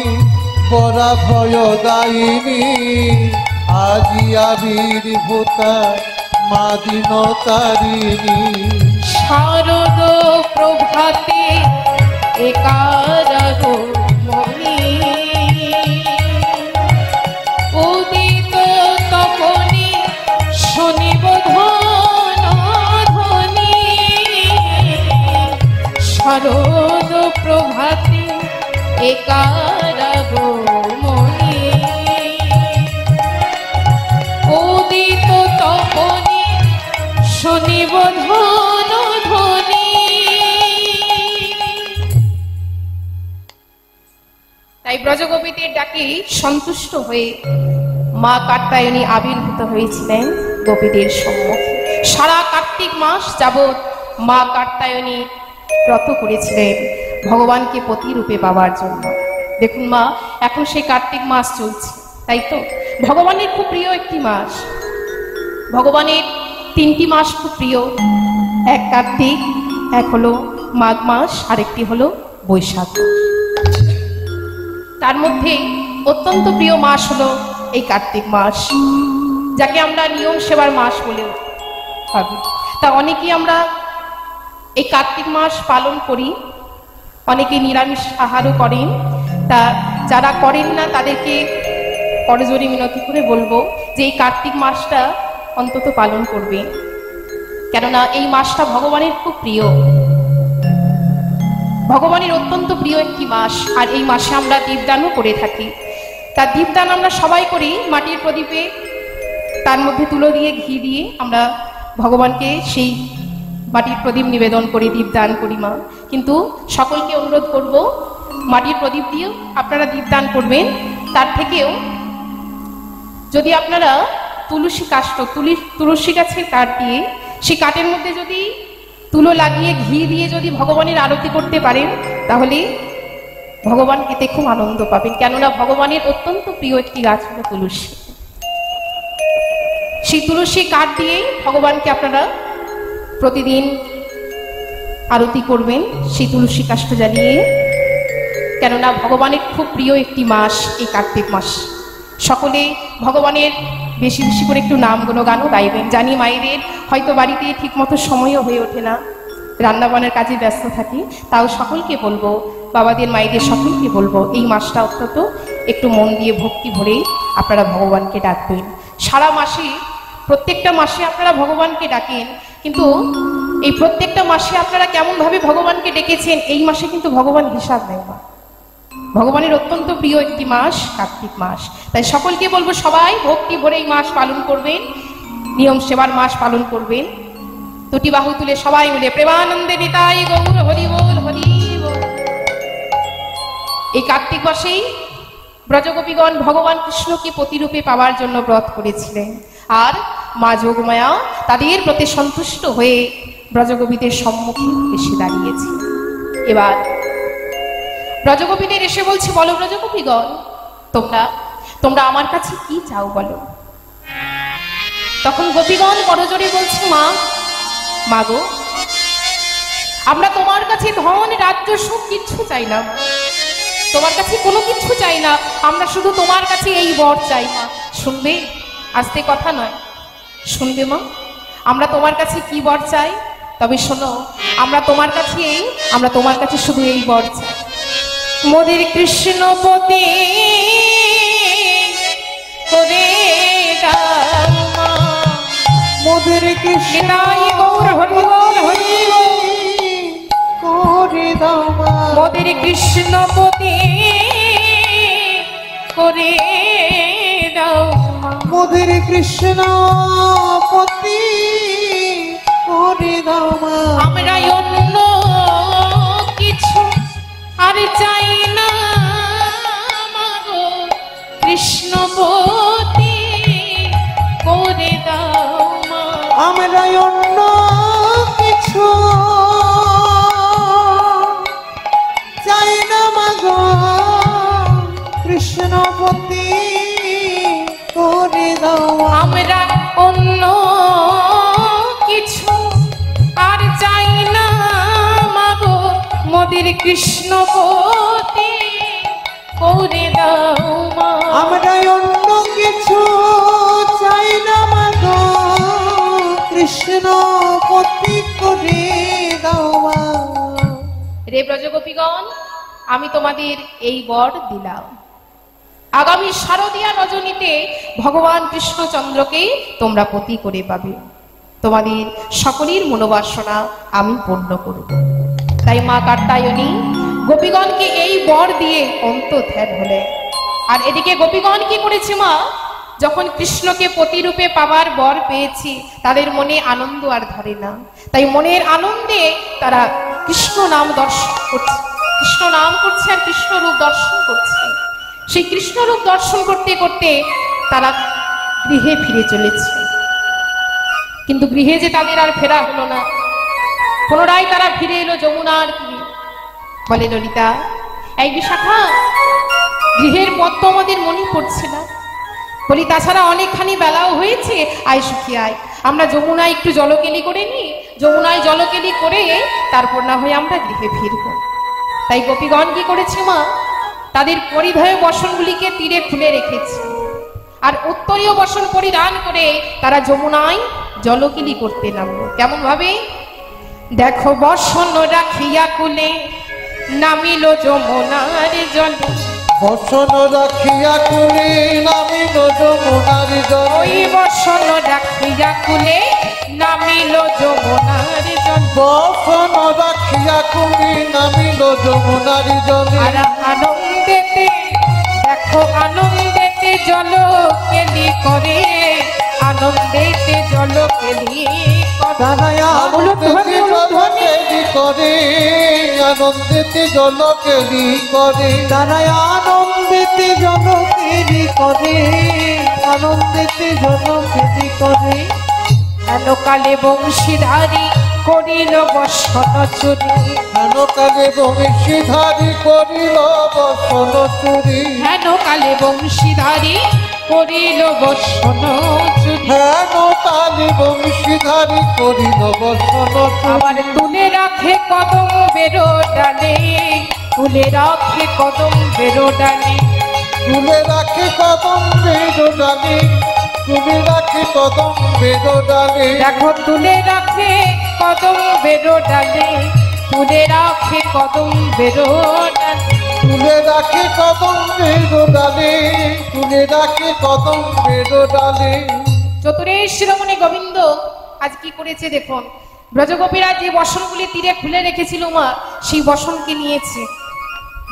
S2: বরা ভয় দায়িনী আজি আবির্ভূতা মা দিন তারিণী।
S1: শারদ প্রভাতে একারাগ মনি উদিত তপনে শুনিব ধন ধ্বনি। শারদ প্রভাতে একারাগ মনি উদিত তপনে শুনিব ধন ধ্বনি। তাই ব্রজগোপীদের ডাকে সন্তুষ্ট হয়ে মা কাত্যায়নী আবির্ভূত হয়েছিলেন গোপীদের সম্মুখে। সারা কার্তিক মাস যাবৎ মা কাত্যায়নী ব্রত করেছিলেন ভগবানকে পতিরূপে পাওয়ার জন্য। দেখুন মা, এখন সেই কার্তিক মাস চলছে, তাই তো? ভগবানের খুব প্রিয় একটি মাস। ভগবানের 3টি মাস খুব প্রিয়, এক কার্তিক, এক হলো মাঘ মাস, আরেকটি হলো বৈশাখ মাস। তার মধ্যে অত্যন্ত প্রিয় মাস হলো এই কার্তিক মাস, যাকে আমরা নিয়ম সেবার মাস বলেও ভাবি। তা অনেকেই আমরা এই কার্তিক মাস পালন করি, অনেকে নিরামিষ আহারও করেন। তা যারা করেন না তাদেরকে করজোড়ে মিনতি করে বলবো যে এই কার্তিক মাসটা অন্তত পালন করবে, কেননা এই মাসটা ভগবানের খুব প্রিয়, ভগবানের অত্যন্ত প্রিয় একটি মাস। আর এই মাসে আমরা দীপদানও করে থাকি। তা দীপদান আমরা সবাই করি মাটির প্রদীপে, তার মধ্যে তুলো দিয়ে ঘি দিয়ে আমরা ভগবানকে সেই মাটির প্রদীপ নিবেদন করি, দীপদান করি মা। কিন্তু সকলকে অনুরোধ করব মাটির প্রদীপ দিয়েও আপনারা দীপদান করবেন। তার থেকেও যদি আপনারা তুলসী কাষ্ঠ, তুলসী গাছের কাঠ দিয়ে সেই কাঠের মধ্যে যদি তুলো লাগিয়ে ঘি দিয়ে যদি ভগবানের আরতি করতে পারেন, তাহলে ভগবান এতে খুব আনন্দ পাবেন, কেননা ভগবানের অত্যন্ত প্রিয় একটি গাছ হলো তুলসী। সেই তুলসী কাঠ দিয়েই ভগবানকে আপনারা প্রতিদিন আরতি করবেন সেই তুলসী কাষ্ঠ জ্বালিয়ে, কেননা ভগবানের খুব প্রিয় একটি মাস এই কার্তিক মাস। সকলে ভগবানের বেশি বেশি করে একটু নাম গুণগানও গাইবেন। জানি মায়েদের হয়তো বাড়িতে ঠিকমতো সময়ও হয়ে ওঠে না, রান্নাবান্নার কাজে ব্যস্ত থাকি, তাও সকলকে বলবো, বাবাদের মায়েদের সকলকে বলবো, এই মাসটা অত্যন্ত একটু মন দিয়ে ভক্তি ভরেই আপনারা ভগবানকে ডাকবেন। সারা মাসে প্রত্যেকটা মাসে আপনারা ভগবানকে ডাকেন, কিন্তু এই প্রত্যেকটা মাসে আপনারা কেমনভাবে ভগবানকে ডেকেছেন এই মাসে কিন্তু ভগবান হিসাব নেয় না। ভগবানের অত্যন্ত প্রিয় একটি মাস কার্তিক মাস, তাই সকলকে বলবো সবাই ভক্তি ভরে এই মাস পালন করবেন, নিয়ম সেবার মাস পালন করবেন। দুটি বাহু তুলে সবাই মিলে প্রেমানন্দে নিতাই গৌর হরি বল হরি বল। এই কার্তিক মাসেই ব্রজগোপীগণ ভগবান কৃষ্ণকে প্রতিরূপে পাওয়ার জন্য ব্রত করেছিলেন, আর মা যোগমায়া তাদের প্রতি সন্তুষ্ট হয়ে ব্রজগোপীদের সম্মুখে এসে দাঁড়িয়েছে। এবার ব্রজগোপীদের এসে বলছে, বলো ব্রজগোপীগণ, তোমরা আমার কাছে কি চাও বলো। তখন গোপীগণ করজোড়ে বলছে, মা গো, আমরা তোমার কাছে ধন রাজ্য সুখ কিচ্ছু চাই না, তোমার কাছে কোনো কিছু চাই না, আমরা শুধু তোমার কাছে এই বর চাই। মা শুনবে, আস্তে কথা নয়, শুনবে মা, আমরা তোমার কাছে কি বর চাই? তবে শোনো, আমরা তোমার কাছে শুধু এই বর চাই, মোদের কৃষ্ণপতি করে দাও মা,
S2: মোদের কৃষ্ণ
S1: গৌর হরি বল হরি বল
S2: করে দাও মা,
S1: মোদের কৃষ্ণপতি করে দাও মা,
S2: মোদের কৃষ্ণ পতি করে দাও মা।
S1: আমরা অন্য কিছু আর চাই না মাগো, কৃষ্ণপতি করে দাও মা,
S2: আমরা অন্য কিছু চাই না মাগো, কৃষ্ণপতি করে দাও মা।
S1: আমরা অন্য কিছু আর চাই না মাগো, মোদের কৃষ্ণপতি করে দাও মা,
S2: আমরা অন্য কিছু চাই না মাগো, কৃষ্ণপতি করে দাও মা।
S1: রে ব্রজগোপীগণ, আমি তোমাদের এই বর দিলাম, আগামী শারদীয়া রজনীতে ভগবান কৃষ্ণচন্দ্রকে তোমরা পতি করে পাবে, তোমাদের সকলের মনোবাসনা আমি পূর্ণ করব। তাই মা কাত্যায়নী গোপীগণকে এই বর দিয়ে অন্তর্ধান হলেন। আর এদিকে গোপীগণ কি করেছে মা, যখন কৃষ্ণকে পতিরূপে পাওয়ার বর পেয়েছি, তাদের মনে আনন্দ আর ধরে না, তাই মনের আনন্দে তারা কৃষ্ণ নাম দর্শন করছে, কৃষ্ণ নাম করছে আর কৃষ্ণ রূপ দর্শন করছে। সেই কৃষ্ণ রূপ দর্শন করতে করতে তারা গৃহে ফিরে চলেছে, কিন্তু গৃহে যে তাদের আর ফেরা হলো না। পুনরায় তারা ফিরে এলো যমুনার তীরে। বলে ললিতা, এই বিশাখা, গৃহের পথ তো আমাদের মনে পড়ছে না। বলি, তাছাড়া অনেকখানি বেলাও হয়েছে, আয় সুখী আয়, আমরা যমুনায় একটু জলকেলি করে নিই, যমুনায় জলকেলি করে তারপর না হয় আমরা গৃহে ফিরব। তাই গোপীগণ কি করেছে মা, তাদের পরিধেয় বসনগুলিকে তীরে খুলে রেখেছে, আর উত্তরীয় বসন পরিধান করে তারা যমুনায় জলকেলি করতে নামলো। কেমন ভাবে? দেখো বসন রাখিয়া কুলে নামিল যমুনার জলে,
S2: বসন রাখিয়া কুলে নামিল যমুনার জলে,
S1: ওই বসন রাখিয়া কুলে নামিল যমুনার জলে,
S2: বসন রাখিয়া কুলে নামিল যমুনার জলে।
S1: আর আনন্দেতে, দেখো আনন্দেতে জলকেলি করে, আনন্দেতে জলকেলি
S2: আনন্দেতে জলকেলি করে, আনন্দেতে জলকেলি করে, তারাই আনন্দেতে জলকেলি করে, আনন্দেতে জলকেলি করে।
S1: হেনকালে বংশীধারী করিল বসন চুরি,
S2: হেনকালে বংশীধারী করিল বসন চুরি,
S1: হেনকালে বংশীধারী করিল বসন চুরি।
S2: হেন তালি বংশীধারী করিল বসন
S1: আবার তুলে রাখে কদম বেরো ডালে, তুলে রাখে কদম বেরো ডালে।
S2: তুলে রাখে কদম বেরো ডালে, তুলে রাখে কদম বেরো ডালে।
S1: দেখো তুলে রাখে কদম বেরো ডালে, তুলে রাখে কদম বেরো ডালে।
S2: তুলে রাখে কদম বেরো ডালে, তুলে রাখে কদম বেরো ডালে।
S1: চতুরের শিরোমণি গোবিন্দ আজ কি করেছে দেখুন। ব্রজগোপীরা যে বসনগুলি তীরে খুলে রেখেছিল মা, সেই বসনকে নিয়েছে।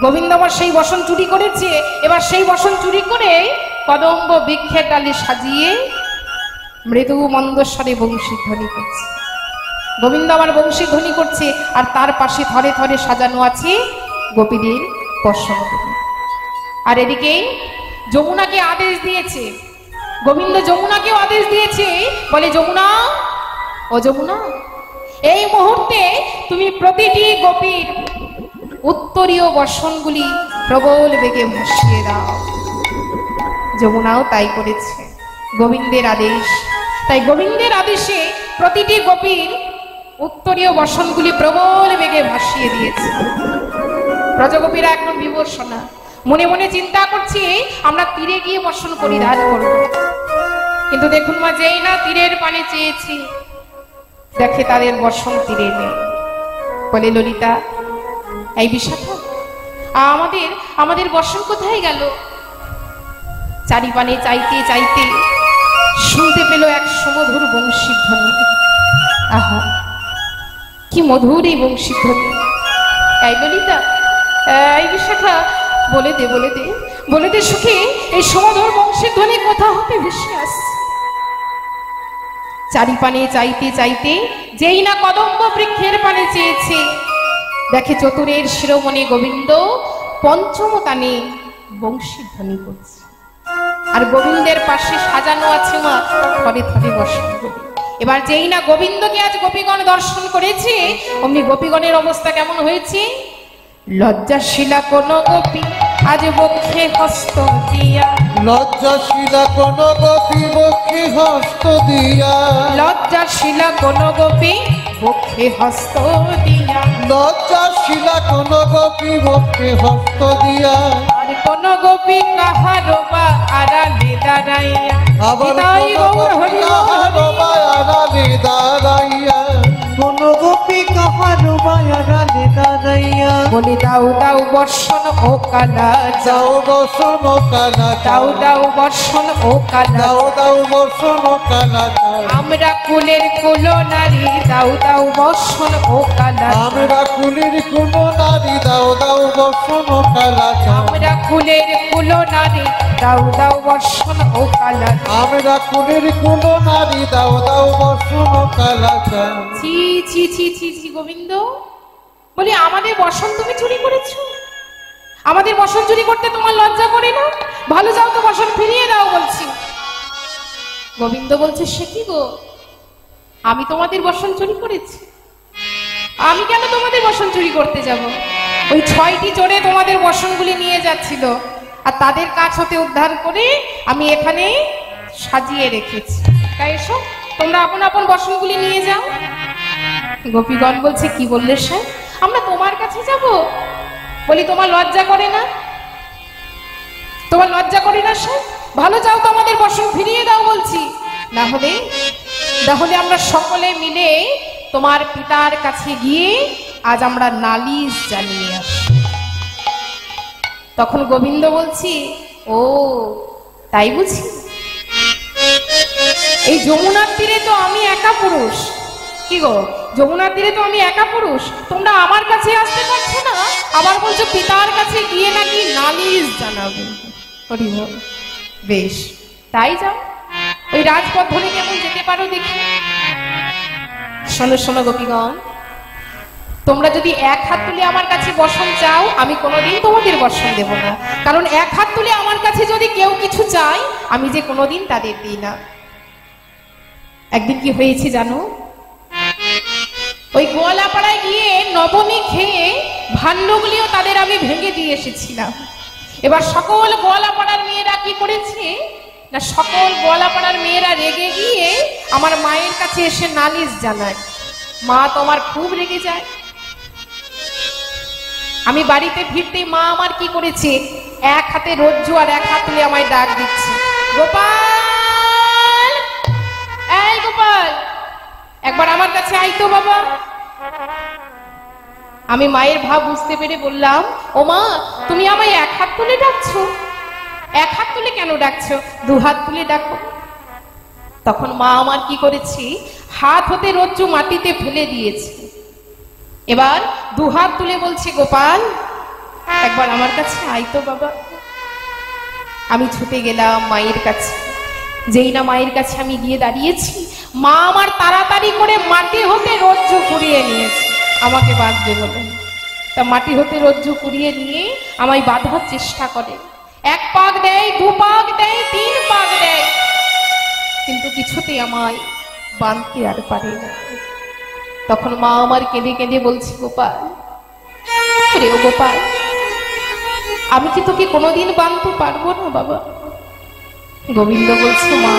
S1: গোবিন্দ আবার সেই বসন চুরি করেছে। এবার সেই বসন চুরি করে কদম্ব বৃক্ষের ডালে সাজিয়ে মৃদু মন্দস্বরে বংশী ধ্বনি করছে। গোবিন্দ আবার বংশী ধ্বনি করছে, আর তার পাশে থরে থরে সাজানো আছে গোপীদের বসন। আর এদিকে যমুনাকে আদেশ দিয়েছে, গোবিন্দ যমুনাকেও আদেশ দিয়েছে, বলে যমুনা, ও যমুনা, এই মুহূর্তে তুমি প্রতিটি গোপীর উত্তরীয় বর্ষণগুলি প্রবল বেগে ভাসিয়ে দাও। যমুনাও তাই করেছে, গোবিন্দের আদেশ। তাই গোবিন্দের আদেশে প্রতিটি গোপীর উত্তরীয় বর্ষণগুলি প্রবল বেগে ভাসিয়ে দিয়েছে। ব্রজগোপীরা একদম বিবর্ষণা, মনে মনে চিন্তা করছে আমরা তীরে গিয়ে বর্ষণ পরিধান করব। কিন্তু দেখুন মা, যেই না তীরের পানে চেয়েছি, দেখে তাদের বর্ষণ তীরে নেই। বলে ললিতা, এই বিশাখা, আমাদের আমাদের বর্ষণ কোথায় গেল? চারিপানে চাইতে চাইতে শুনতে পেল এক সুমধুর বংশী ধ্বনি। আহা, কি মধুর এই বংশী ধ্বনি! এই ললিতা, এই বিশাখা, বলে দে, বলে দে, বলে দে সুখী, এই সুমধুর বংশী ধ্বনি কোথা হতে ভেসে আসছে? চারিপানে চাইতে চাইতে যেই না কদম্ব বৃক্ষের পানে চেয়েছে, দেখে চতুরের শিরোমণি গোবিন্দ পঞ্চম তানে বংশী ধ্বনি করছে। আর গোবিন্দের পাশে সাজানো আছে মা থরে থরে বসন। এবার যেই না গোবিন্দকে আজ গোপীগণ দর্শন করেছে, অমনি গোপীগণের অবস্থা কেমন হয়েছে? লজ্জাশীলা কোন গোপী আজ বক্ষে হস্ত দিয়া,
S2: লজ্জাশীলা কোন গোপী বক্ষে হস্ত দিয়া,
S1: লজ্জাশীলা কোন গোপী বক্ষে হস্ত দিয়া,
S2: লজ্জাশীলা কোন গোপী বক্ষে হস্ত দিয়া।
S1: আর কোন গোপী কাহারো বা আড়ালে দাঁড়াইয়া,
S2: আবার
S1: হৃদয় গৌর হরি
S2: আড়ালে দাঁড়াইয়া, কোন গোপী কাহারো আড়ালে দাঁড়াইয়া।
S1: বলে দাও দাও বর্ষণ ও কালা,
S2: দাও বসন কানা,
S1: দাও দাও বর্ষণ ও কালা,
S2: দাও দাও বসন কানা।
S1: আমরা কুলের কুল নারী, দাও দাও বর্ষণ ও কালা,
S2: আমরা কুলের কোন নারী, দাও দাও বসন কালা।
S1: আমরা কুলের কুল নারী, দাও দাও বর্ষণ ও কালা।
S2: আমরা কুলের কোন নারী, দাও দাও বসন কালা।
S1: ছি ছি ছি ছি ছি গোবিন্দ, বলি আমাদের বসন তুমি চুরি করেছো? আমাদের বসন চুরি করতে তোমার লজ্জা করে না? ভালো যাও তো বসন ফিরিয়ে দাও বলছি। গোবিন্দ বলছে, সে কি গো, আমি তোমাদের বসন চুরি করেছি? আমি কেন তোমাদের বসন চুরি করতে যাব? ওই 6টি চোরে তোমাদের বসনগুলি নিয়ে যাচ্ছিল, আর তাদের কাছ হতে উদ্ধার করে আমি এখানে সাজিয়ে রেখেছি। তাই এসো, তোমরা আপন আপন বসনগুলি নিয়ে যাও। গোপীগণ বলছে, কি বললে সে? আমরা তোমার কাছে যাব? বলি তোমার লজ্জা করে না? তোমার লজ্জা করে না সে? ভালো যাও তো আমাদের বসন ফিরিয়ে দাও বলছি, না হলে আমরা সকলে মিলে তোমার পিতার কাছে গিয়ে আজ আমরা নালিশ জানিয়ে আসি। তখন গোবিন্দ বলছি, ও তাই বুঝি? এই যমুনার তীরে তো আমি একা পুরুষ। কি গো, যমুনার তীরে তো আমি একা পুরুষ, তোমরা আমার কাছে আসতে পারছো না, আবার বলছো পিতার কাছে গিয়ে নাকি নালিশ জানাবে। হরি বল, বেশ তাই যাও, ওই রাজপথ ধরে কেমন যেতে পারো দেখি। শোনো শোনো গোপীগণ, তোমরা যদি এক হাত তুলে আমার কাছে বসন চাও, আমি কোনোদিন তোমাদের বসন দেব না, কারণ এক হাত তুলে আমার কাছে যদি কেউ কিছু চায়, আমি যে কোনোদিন তাদের দিই না। একদিন কি হয়েছে জানো? ওই গোয়ালাপাড়ায় গিয়ে নবমী খেয়ে ভাণ্ডগুলিও তাদের আমি ভেঙে দিয়ে এসেছিলাম। এবার সকল গোয়ালাপাড়ার মেয়েরা কি করেছে, না সকল গোয়ালাপাড়ার মেয়েরা রেগে গিয়ে আমার মায়ের কাছে এসে নালিশ জানায়? মা তোমার খুব রেগে যায়। আমি বাড়িতে ফিরতেই মা আমার কি করেছে, এক হাতে রজ্জু আর এক হাত তুলে আমায় ডাক দিচ্ছে, গোপাল, এই গোপাল, একবার আমার কাছে আই তো বাবা। আমি মায়ের ভাব বুঝতে পেরে বললাম, ও মা, তুমি আমায় এক হাত তুলে ডাকছো? এক হাত তুলে কেন ডাকছো? দু হাত তুলে ডাকো। তখন মা আমার কি করেছি, হাত হতে রজ্জু মাটিতে ফেলে দিয়েছে। এবার দু হাত তুলে বলছে, গোপাল, একবার আমার কাছে আই তো বাবা। আমি ছুটে গেলাম মায়ের কাছে। যেই না মায়ের কাছে আমি গিয়ে দাঁড়িয়েছি, মা আমার তাড়াতাড়ি করে মাটি হতে রজ্জু কুড়িয়ে নিয়েছে, আমাকে বাঁধবে বলে। তা মাটি হতে রজ্জু কুড়িয়ে নিয়ে আমায় বাঁধার চেষ্টা করে। এক পাক দেয়, দু পাক দেয়, তিন পাক দেয়, কিন্তু কিছুতেই আমায় বাঁধতে আর পারে না। তখন মা আমার কেঁদে কেঁদে বলছে, গোপাল, রে ও গোপাল, আমি কি তোকে কোনোদিন বাঁধতে পারবো না বাবা? গোবিন্দ বলছে, মা,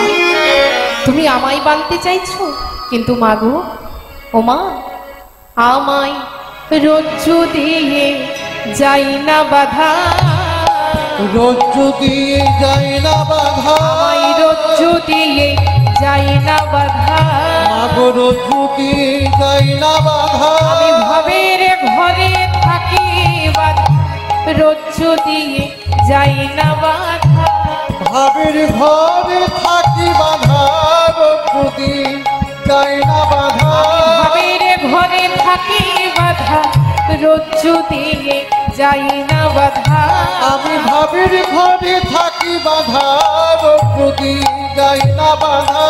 S1: তুমি আমায় বাঁধতে চাইছো, কিন্তু মা গো, ও মা, আমায় রজ্জু দিয়ে যাই না বাধা,
S2: রজ্জু দিয়ে যাই না বাধা,
S1: আমায় রজ্জু দিয়ে যাই না বাধা,
S2: মাগো রজ্জু দিয়ে যাই না বাধা,
S1: আমি ভবের ঘরে থাকি বাধা, রজ্জু দিয়ে যাই না বাধা,
S2: ভাবের ঘরে থাকি বাধা, রজ্জু দিয়ে যাই না বাধা,
S1: ভবের ঘরে থাকি বাধা, রজ্জু দিয়ে যাই না বাধা,
S2: আমি ভাবের ঘরে থাকি বাধা, রজ্জু দিয়ে যাই না বাধা।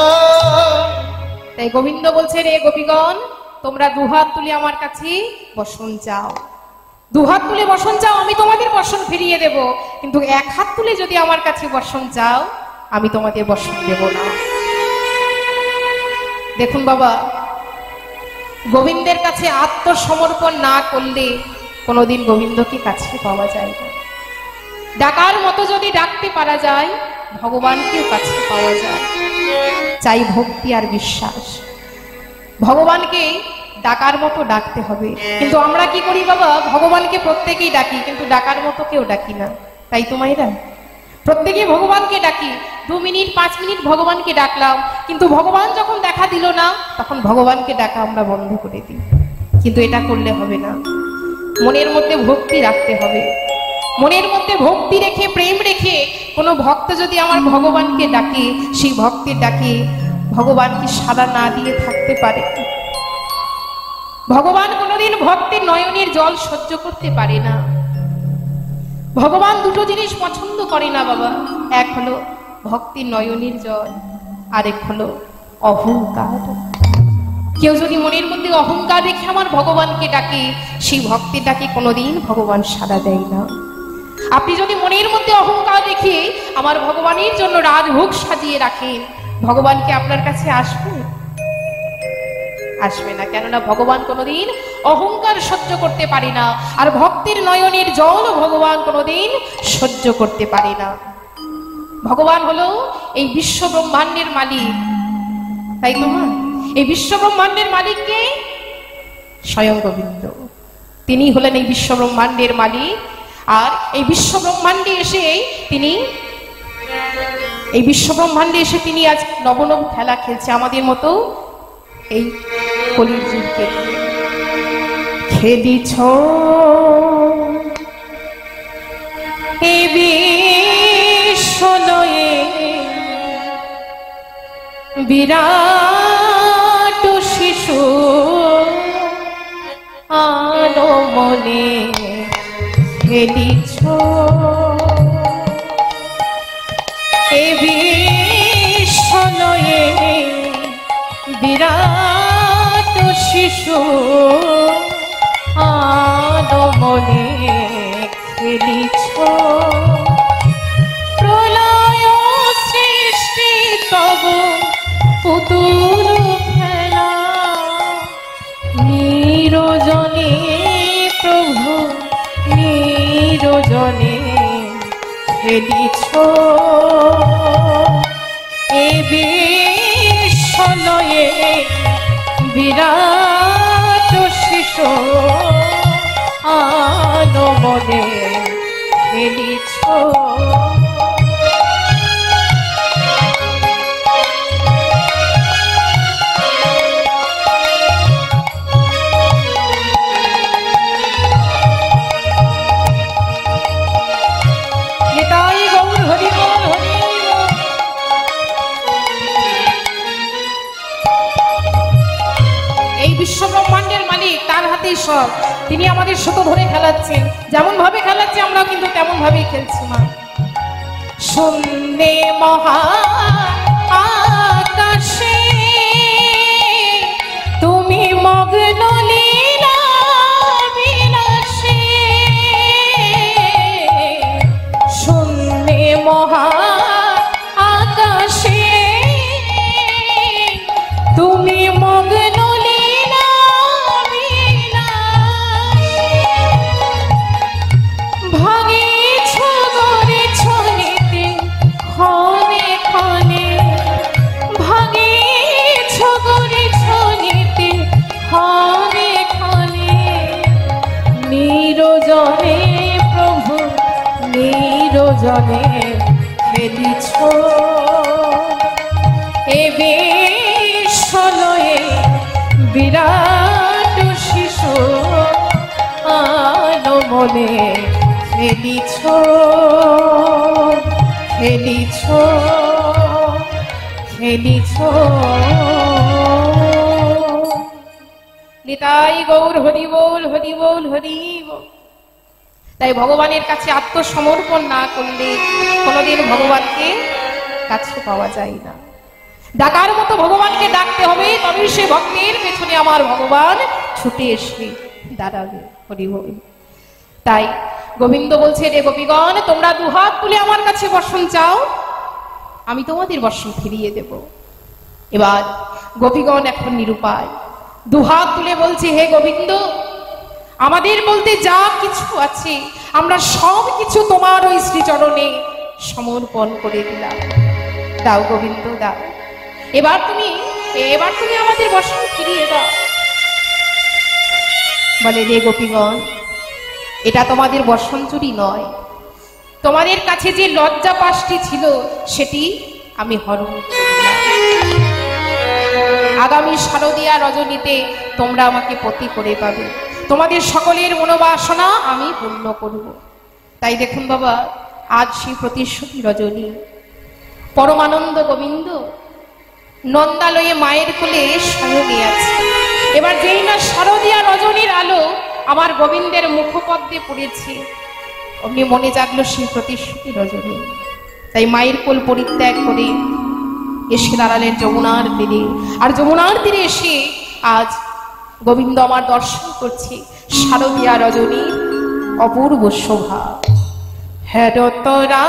S1: তাই গোবিন্দ বলছে, রে গোপীগণ, তোমরা দুহাত তুলে আমার কাছে বসন চাও, দুহাত তুলে বসন চাও, আমি তোমাদের বসন ফিরিয়ে দেব, কিন্তু এক হাত তুলে যদি আমার কাছে বসন চাও, আমি তোমাদের বসন দেব না। দেখুন বাবা, গোবিন্দের কাছে আত্মসমর্পণ না করলে কোনোদিন গোবিন্দকে কাছে পাওয়া যায় না। ডাকার মতো যদি ডাকতে পারা যায়, ভগবানকেও কাছে পাওয়া যায়। চাই ভক্তি আর বিশ্বাস। ভগবানকে ডাকার মতো ডাকতে হবে। কিন্তু আমরা কি করি বাবা, ভগবানকে প্রত্যেকেই ডাকি, কিন্তু ডাকার মতো কেউ ডাকি না। তাই তো মায়েরা, প্রত্যেকেই ভগবানকে ডাকি, 2 মিনিট 5 মিনিট ভগবানকে ডাকলাম, কিন্তু ভগবান যখন দেখা দিল না, তখন ভগবানকে ডাকা আমরা বন্ধ করে দিই। কিন্তু এটা করলে হবে না, মনের মধ্যে ভক্তি রাখতে হবে। মনের মধ্যে ভক্তি রেখে, প্রেম রেখে কোনো ভক্ত যদি আমার ভগবানকে ডাকে, সেই ভক্তের ডাকে ভগবানকে সাড়া না দিয়ে থাকতে পারে? ভগবান কোনোদিন ভক্তের নয়নের জল সহ্য করতে পারে না। ভগবান দুটো জিনিস পছন্দ করে না বাবা, এক হলো ভক্তির নয়নের জল, আরেক হলো অহংকার। কেউ যদি মনের মধ্যে অহংকার রেখে আমার ভগবানকে ডাকে, সেই ভক্তের ডাকে কোনোদিন ভগবান সাড়া দেয় না। আপনি যদি মনের মধ্যে অহংকার রেখে আমার ভগবানের জন্য রাজভোগ সাজিয়ে রাখেন, ভগবান কি আপনার কাছে আসবে? আসবে না। কেননা ভগবান কোনোদিন অহংকার সহ্য করতে পারে না, আর ভক্তের নয়নের জল ভগবান কোনোদিন সহ্য করতে পারে না। ভগবান হলো এই বিশ্ব ব্রহ্মাণ্ডের মালিক, তাই তো মা? এই বিশ্ব ব্রহ্মাণ্ডের মালিককে স্বয়ং গোবিন্দ, তিনি হলেন এই বিশ্ব ব্রহ্মাণ্ডের মালিক। আর এই বিশ্ব ব্রহ্মাণ্ডে এসে তিনি আজ নবনব খেলা খেলছে আমাদের মতো এই কলির যুগকে। খেলিছ এই বিশ্বলয়ে বিরাট শিশু আলো মনে খেলিছ এই বিশ্বলয়ে বিরাট শিশু আলো মনে খেলিছ প্রলয় সৃষ্টি তব পুতুল খেলা নিরজনে প্রভু নিরজনে খেলিছ এ বিশ্বলয়ে বিরাট শিশু আলো মনে খেলিছ। বিশ্বব্রহ্মাণ্ডের মালিক, তার হাতেই সব। তিনি আমাদের সুতো ধরে খেলাচ্ছেন, যেমন ভাবে খেলাচ্ছে আমরাও কিন্তু তেমন ভাবেই খেলছি। মা শূন্যে মহা আকাশে তুমি মগ্ন লীলা বিলাসে, শূন্যে মহা আকাশে তুমি মগ্ন নিরজনে প্রভু নিরজনে খেলিছ। এ বিশ্বলয়ে বিরাট শিশু আলো মনে খেলিছ, খেলিছ, খেলিছ। নিতাই গৌর হরি বল, হরি বল, হরি বল। তাই ভগবানের কাছে আত্মসমর্পণ না করলে কোনোদিন ভগবানকে কাছে পাওয়া যায় না। ডাকার মতো ভগবানকে ডাকতে হবে, তবে সে ভক্তের পেছনে আমার ভগবান ছুটে এসে দাঁড়াবে। হরি বল। তাই গোবিন্দ বলছে, রে গোপীগণ, তোমরা দুহাত তুলে আমার কাছে বর্ষণ চাও, আমি তোমাদের বর্ষণ ফিরিয়ে দেব। এবার গোপীগণ এখন নিরুপায়, দুহাত তুলে বলছে, হে গোবিন্দ, আমাদের বলতে যা কিছু আছে আমরা সব কিছু তোমার ওই শ্রীচরণে সমর্পণ করে দিলাম। দাও গোবিন্দ দাও, এবার তুমি আমাদের বর্ষণ ফিরিয়ে দাও। বলে, রে গোপীগণ, এটা তোমাদের বর্ষণ চুরি নয়, তোমাদের কাছে যে লজ্জা পাশটি ছিল সেটি আমি হরণ করলাম। আগামী শারদীয়া রজনীতে তোমরা আমাকে পতি করে পাবে, তোমাদের সকলের মনোবাসনা আমি পূর্ণ করব। তাই দেখুন বাবা, আজ সেই প্রতিশ্রুতি রজনী, পরমানন্দ গোবিন্দ নন্দালয়ে মায়ের কোলে শয়নে আছে। এবার যেই না শারদীয়া রজনীর আলো আমার গোবিন্দের মুখপদ্মে পড়েছে, অমনি মনে জাগলো সেই প্রতিশ্রুতি রজনী। তাই মায়ের কোল পরিত্যাগ করে এসে দাঁড়ালেন যমুনার তীরে। আর যমুনার তীরে এসে আজ গোবিন্দ আমার দর্শন করছে শারদীয়া রজনীর অপূর্ব শোভা। হেরতরা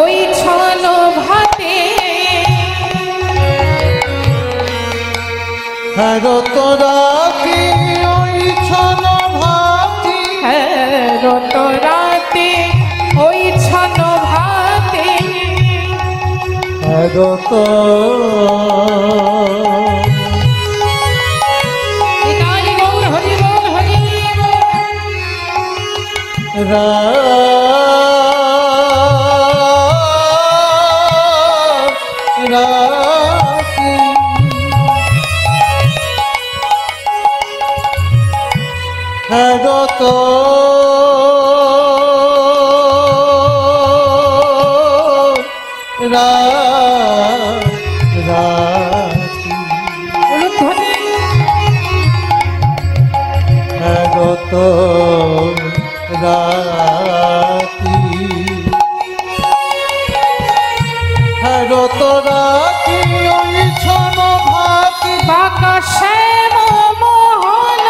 S1: ওই ছল ভাতে,
S2: হেরতরা ওই ছল ভাতে,
S1: হেরতরাতে ওই ছল ভাতে,
S2: হেরত হেরত হেরত রাতি, হেরত রাতি ওই ছল ভাতি,
S1: বাঁকা শ্যাম মোহন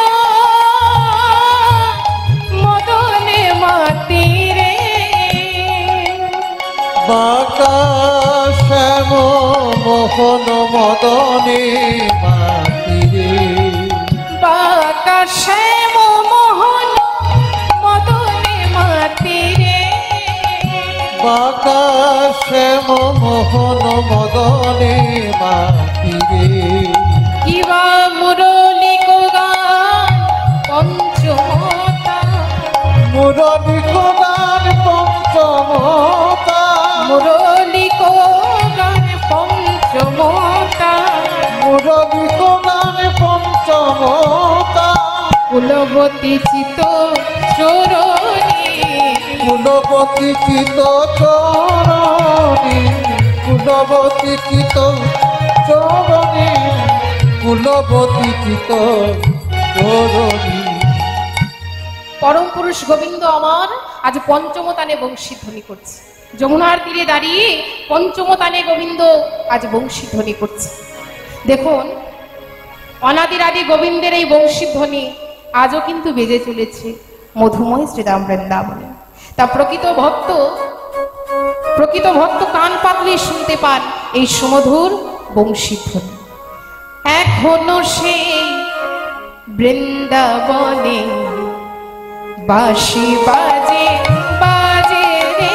S1: মদনে মাতিরে,
S2: বাঁকা শ্যাম মোহন মদনে মাতিরে,
S1: বাঁকা শ্যাম মোহন মদনে মাতিরে,
S2: বাঁকা শ্যাম মোহন মদনে মাতিরে
S1: কিবা মুরলি গান পঞ্চমতা
S2: মুরলি গান পঞ্চমতা
S1: মুরলি গান পঞ্চমতা
S2: মুরলি গান পঞ্চমতা
S1: কুলবতী চিত চরণী
S2: কুলবতী চিত চরণী কুলবতী চিত চরণী কুলবতী চিত চরণী।
S1: পরম পুরুষ গোবিন্দ আমার আজ পঞ্চমতানে বংশীধ্বনি করছে। যমুনার তীরে দাঁড়িয়ে পঞ্চমতানে গোবিন্দ আজ বংশীধ্বনি করছে। দেখুন, অনাদির আদি গোবিন্দের এই বংশীধ্বনি আজও কিন্তু বেজে চলেছে মধুময় শ্রীরাম বৃন্দাবনে। তা প্রকৃত ভক্ত কান পাতলে শুনতে পান এই সুমধুর বংশীধ্বনি। এখনো সেই বৃন্দাবনে বাঁশি বাজে বাজে রে,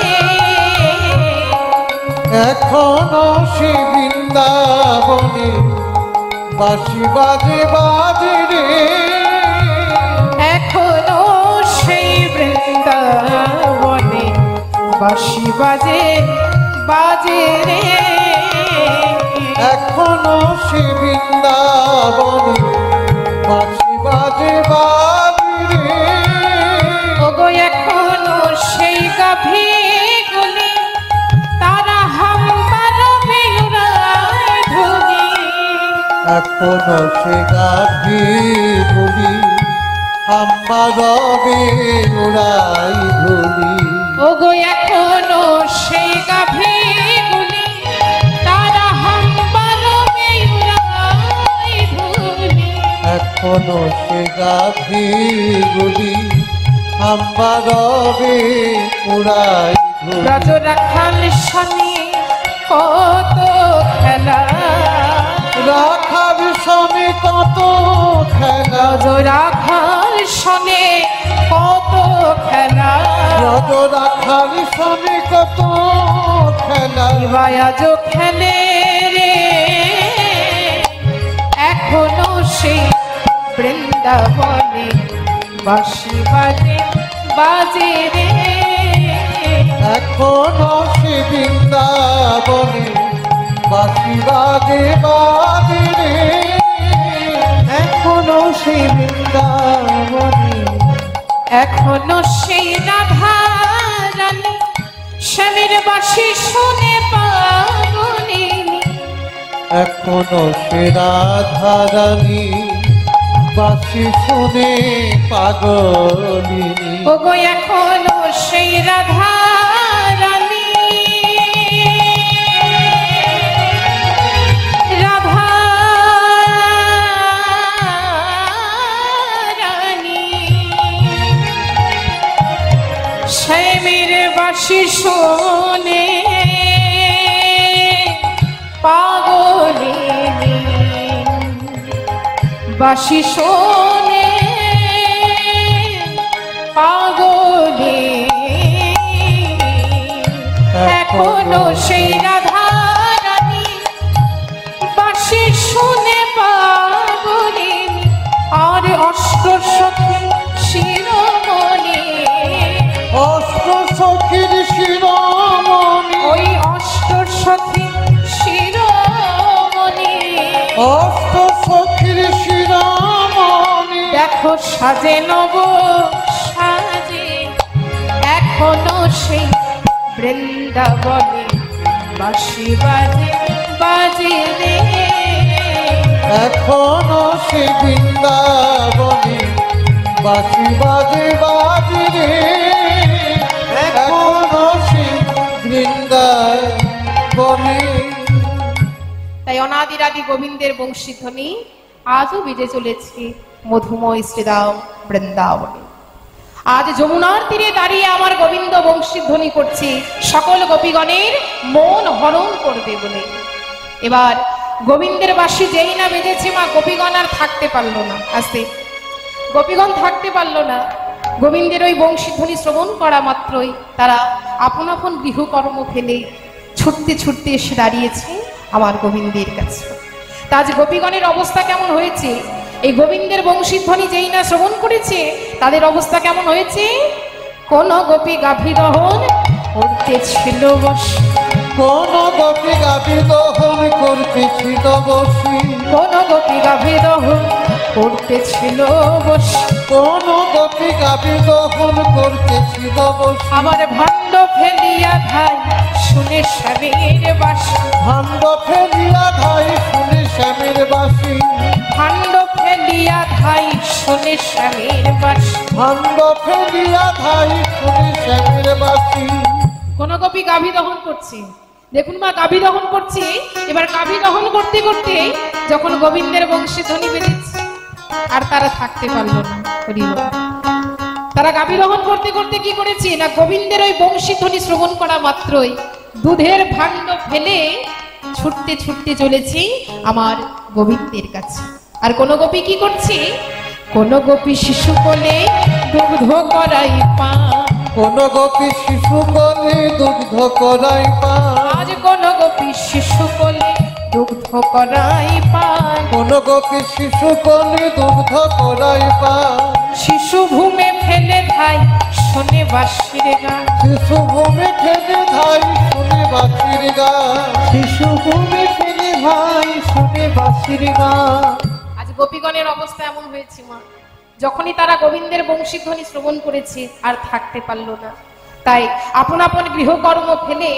S2: এখনো সে বৃন্দাবনে বাঁশি বাজে বাজে রে,
S1: এখনো সেই বৃন্দাবনে বাঁশি বাজে বাজে রে,
S2: এখনো সে বৃন্দাবনে বাঁশি বাজে বাজে রে,
S1: ওগো এখনো সেই গাভীগুলি তারা হাম্বার বেউরায় ধুলি,
S2: এখনো সে গাভী বলি আমার বেউরাই ধুলি,
S1: ওগো এখনো সেই গাভীগুলি তারা হাম্বার বেউরায় ধুলি,
S2: এখনো সে গাভী বলি আমার বেউরাই ধুলি।
S1: ব্রজ রাখাল শনি কত খেলা,
S2: রাখার সনে কত খেলা,
S1: ব্রজ রাখাল শনে কত খেলা,
S2: রজ রাখার সনে কত খেলা,
S1: আজ খেলে রে, এখনো সেই বৃন্দাবনে বাঁশি বাজে বাজে রে,
S2: এখনো সে বৃন্দাবনে বাঁশি বাজে বাজে রে, এখনো সে বৃন্দাবনে,
S1: এখনো সেই রাধা রানী স্বামীর বাঁশি শুনে পাগলিনী,
S2: এখনো সে রাধা রানী বাঁশি শুনে পাগলিনী,
S1: ওগো এখনো সেই রাধা রানী, রাধা রানী স্বামীর বাঁশি শুনে পাগলিনী, বাঁশি শোনে পাগলে, এখনো সেই রাধা রানী বাঁশি শুনে পাগলে, আর অষ্ট সখী শিরোমণি,
S2: অষ্ট সখীর শিরোমণি,
S1: ওই অষ্ট সখী শিরোমণি,
S2: অষ্ট সখীর শিরোমণি,
S1: দেখো সাজে নব সাজে, এখনো সেই বৃন্দাবনে বাঁশি বাজে বাজে রে,
S2: এখনো সে বৃন্দাবনে বাঁশি বাজে বাজে রে, এখনো সে বৃন্দাবনে।
S1: তাই অনাদির আদি গোবিন্দের বংশীধ্বনি আজও বেজে চলেছে মধুময় শ্রীরাম বৃন্দাবনে। আজ যমুনার তীরে দাঁড়িয়ে আমার গোবিন্দ বংশীধ্বনি করছে সকল গোপীগণের মন হরণ করবে বলে। এবার গোবিন্দের বাঁশি যেই না বেজেছে, মা গোপীগণ আর থাকতে পারলো না, আসতে গোপীগণ থাকতে পারলো না। গোবিন্দের ওই বংশীধ্বনি শ্রবণ করা মাত্রই তারা আপন আপন গৃহকর্ম ফেলে ছুটতে ছুটতে এসে দাঁড়িয়েছে আমার গোবিন্দের কাছে। তা আজ গোপীগণের অবস্থা কেমন হয়েছে? এই গোবিন্দের বংশীধ্বনি যেই না শ্রবণ করেছে তাদের অবস্থা কেমন হয়েছে? কোন গোপী গাভী দহন করতেছিল বসে,
S2: কোন গোপী গাভী দহন করতেছিল বসে,
S1: কোন গোপী গাভী দহন করতেছিল বসে,
S2: কোন গোপী গাভী দহন করতেছিল বসে।
S1: আমার ভাণ্ড ফেলিয়া ধাই শুনে শ্যামের বাসি,
S2: ভাণ্ড ফেলিয়া ধাই শুনে শ্যামের বাসি,
S1: ভাণ্ড ফেলিয়া ধাই শুনে শ্যামের বাসি,
S2: ভাণ্ড ফেলিয়া ধাই শুনে শ্যামের বাসি।
S1: কোন গোপী গাভী দহন করছে, দেখুন মা গাভী দহন করছে। এবার গাভী দহন করতে করতে যখন গোবিন্দের বংশী ধ্বনি বেরিয়েছে আর তারা থাকতে পারলো না। হরি বল। তারা গাভী দহন করতে করতে কি করেছে না, গোবিন্দের ওই বংশী ধ্বনি শ্রবণ করা মাত্রই দুধের ভাণ্ড ফেলে ছুটতে ছুটতে চলেছে আমার গোবিন্দের কাছে। আর কোন গোপী কি করছে, কোন গোপী শিশু কোলে দুগ্ধ করাই পা,
S2: কোন গোপী শিশু কোলে দুগ্ধ করাই পান,
S1: আজ কোন গোপী শিশু কোলে দুগ্ধ করাই পান,
S2: কোন গোপী শিশু কোলে দুগ্ধ করাই পান।
S1: শিশু ভূমে ফেলে ধাই শোনে বাঁশির গান,
S2: শিশু ভূমি ফেলে ধাই শুনে বাঁশির গান, শিশু ভূমি ফেলে ধাই শুনে বাঁশির গান।
S1: আজ গোপীগণের অবস্থা এমন হয়েছে মা, যখনই তারা গোবিন্দের বংশীধ্বনি শ্রবণ করেছে আর থাকতে পারল না, তাই আপন আপন গৃহকর্ম ফেলে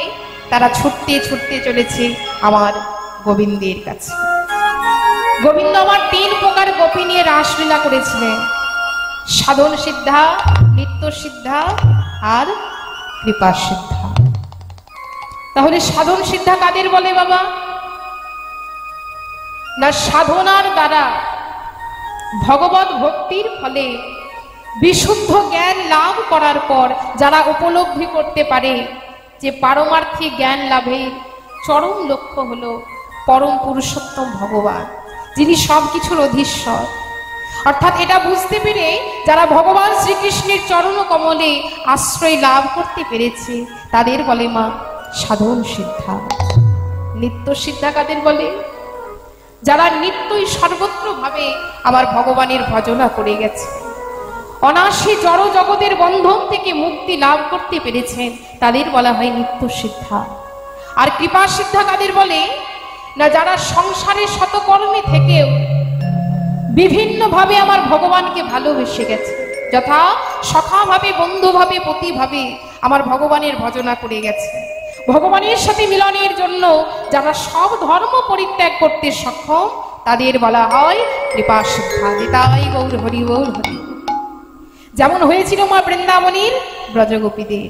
S1: তারা ছুটতে ছুটতে চলেছে আমার গোবিন্দের কাছে। গোবিন্দ আমার 3 প্রকার গোপী নিয়ে রাসলীলা করেছিলেন, সাধন সিদ্ধা, নিত্য সিদ্ধা আর কৃপা সিদ্ধা। তাহলে সাধন সিদ্ধা কাদের বলে বাবা? না সাধনার দ্বারা ভগবত ভক্তির ফলে বিশুদ্ধ জ্ঞান লাভ করার পর যারা উপলব্ধি করতে পারে যে পারমার্থিক জ্ঞান লাভের চরম লক্ষ্য হলো পরম পুরুষোত্তম ভগবান, যিনি সবকিছুর অধীশ্বর। অর্থাৎ এটা বুঝতে পেরে যারা ভগবান শ্রীকৃষ্ণের চরণ কমলে আশ্রয় লাভ করতে পেরেছে তাদের বলে মা সাধন সিদ্ধা। নিত্য সিদ্ধা কাদের বলে? যারা নিত্যই সর্বত্র ভাবে আমার ভগবানের ভজনা করে গেছে, অনাসী জড় জগতের বন্ধন থেকে মুক্তি লাভ করতে পেরেছেন, তাদের বলা হয় নিত্য সিদ্ধা। আর কৃপা সিদ্ধা কাদের বলে? না যারা সংসারের শতকর্মে থেকেও বিভিন্ন ভাবে আমার ভগবানকে ভালোবেসে গেছে, যথা সখা ভাবে, বন্ধু ভাবে, পতি ভাবে আমার ভগবানের ভজনা করে গেছে। ভগবানের সাথে মিলনের জন্য যারা সব ধর্ম পরিত্যাগ করতে সক্ষম তাদের বলা হয় কৃপা সিদ্ধা। নিতাই গৌর হরি বল হরি। যেমন হয়েছিল মা বৃন্দাবনের ব্রজগোপীদের।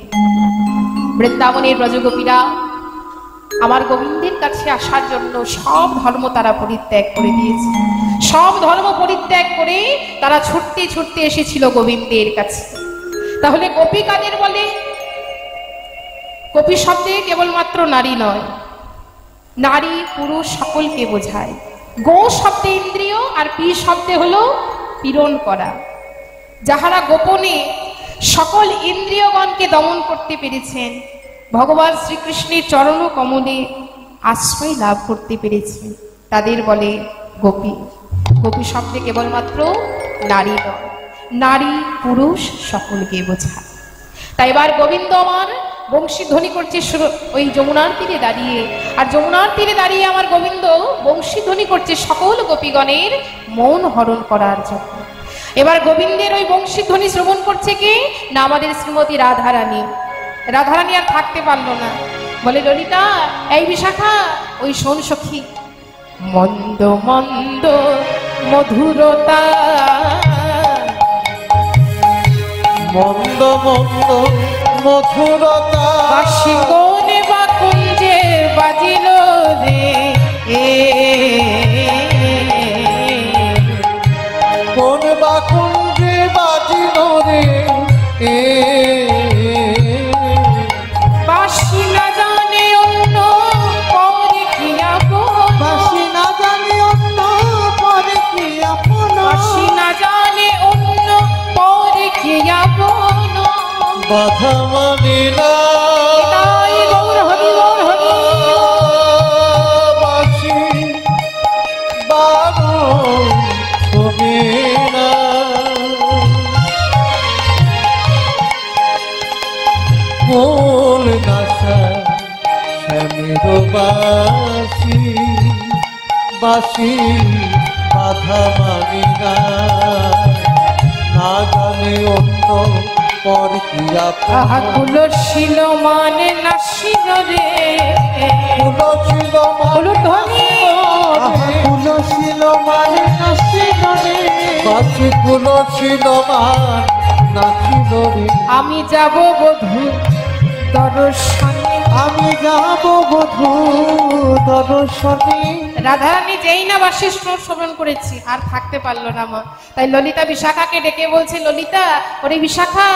S1: বৃন্দাবনের ব্রজগোপীরা আমার গোবিন্দের কাছে আসার জন্য সব ধর্ম তারা পরিত্যাগ করে দিয়েছে। সব ধর্ম পরিত্যাগ করে তারা ছুটতে ছুটতে এসেছিল গোবিন্দের কাছে। তাহলে গোপী কাদের বলে? গোপী শব্দে কেবলমাত্র নারী নয়, নারী পুরুষ সকলকে বোঝায়। গো শব্দে ইন্দ্রিয় আর পি শব্দে হলো পীড়ন করা। যাহারা গোপনে সকল ইন্দ্রিয়গণকে দমন করতে পেরেছেন, ভগবান শ্রীকৃষ্ণের চরণ কমলে আশ্রয় লাভ করতে পেরেছেন, তাদের বলে গোপী। গোপী শব্দে কেবলমাত্র নারী নয়, নারী পুরুষ সকলকে বোঝায়। তাই এবার গোবিন্দ আমার বংশী ধ্বনি করছে ওই যমুনার তীরে দাঁড়িয়ে, আর যমুনার তীরে দাঁড়িয়ে আমার গোবিন্দ বংশী ধ্বনি করছে সকল গোপীগণের মন হরণ করার জন্য। এবার গোবিন্দের ওই বংশী ধ্বনি শ্রবণ করছে কে? না আমাদের শ্রীমতী রাধারানী। রাধারানী আর থাকতে পারলো না, বলে ললিতা, এই বিশাখা, ওই শোন সখী, মন্দ মন্দ মধুরতা,
S2: মন্দ মন্দ মধুরতা,
S1: বাঁশি কোনে বা কুঞ্জে বাজিল রে,
S2: কোন বা কুঞ্জে বাজিল রে,
S1: বাঁশি না জানে অন্য পরে কি আপন,
S2: বাঁশি না জানে অন্য পরে কি আপন,
S1: বাঁশি না জানে অন্য পরে কি আপন,
S2: বাধা মানি না
S1: তাই গৌর হরি গৌর হরি
S2: বাঁশি বারণ শোনে না কোল নাশা শ্যামের বাঁশি বাঁশি বাধা মানি না না জানে অন্য পর কি
S1: আহা কুলশীল মানে নাসিল রে
S2: কুলশীল
S1: কুলধ্বনি
S2: কুলশীল মানে নাচিল রে বাঁশি কুলশীল মান নাচিল রে
S1: আমি যাব বধূ দর্শনে
S2: আমি যাব বধূ দর্শনে
S1: রাধারানী যেই না বাসি শ্রবণ করেছি আর থাকতে পারলো না মা তাই ললিতা বিশাখাকে ডেকে বলছে ললিতা ওরে বিশাখা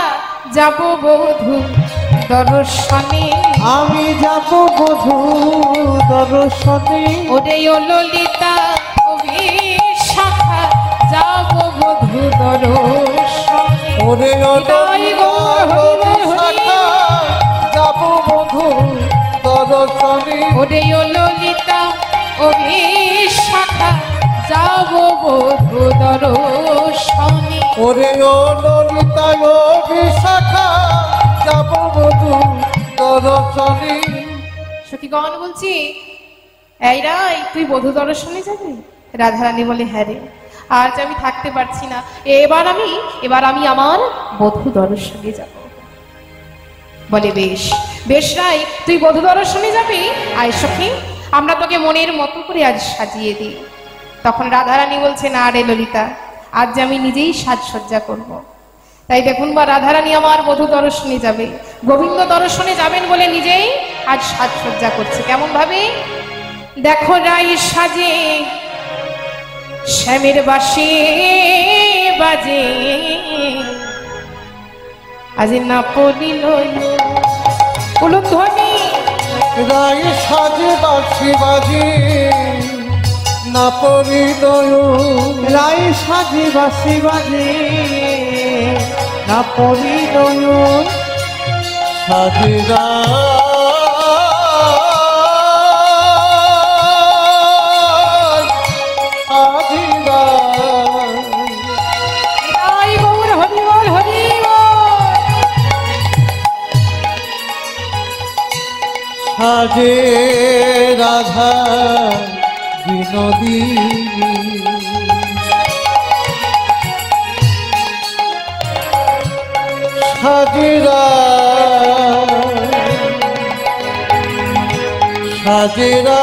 S1: যাব বধূ দর্শনে
S2: আমি যাব বধূ দর্শনে
S1: ওরে ও ললিতা ও বিশাখা যাব বধূ দর্শনে
S2: ওরে
S1: তাই গো হরি হরি
S2: যাব বধূ দর্শনে
S1: ওরে ও ললিতা ও বিশাখা যাব বধূ দর্শনে
S2: ওরে ও ললিতা ও বিশাখা যাব বধূ দর্শনে
S1: সখীগণ বলছি এই রাই তুই বধূ দর্শনে যাবি রাধারানী বলে হ্যাঁ রে আজ আমি থাকতে পারছি না এবার আমি আমার বধূ দর্শনে যাব বলে বেশ বেশ রাই তুই বধূ দর্শনে যাবি আয় সখী আমরা তোকে মনের মতো করে আজ সাজিয়ে দিই তখন রাধারানী বলছে না রে ললিতা আজ আমি নিজেই সাজসজ্জা করব। তাই দেখুন বা রাধারানী আমার বধূ দর্শনে যাবে গোবিন্দ দর্শনে যাবেন বলে নিজেই আজ সাজসজ্জা করছে কেমন ভাবে দেখো রাই সাজে শ্যামের বাঁশি বাজে আজ না পড়িল উলুধ্বনি
S2: রাই সাজে বাঁশি বাজে না পড়িল রাই সাজে বাঁশি বাজে না পড়িল সাজে
S1: তাই গৌর হরি বল হরি বল
S2: সাজে রাধা বিনোদিনী সাজেরা সাজেরা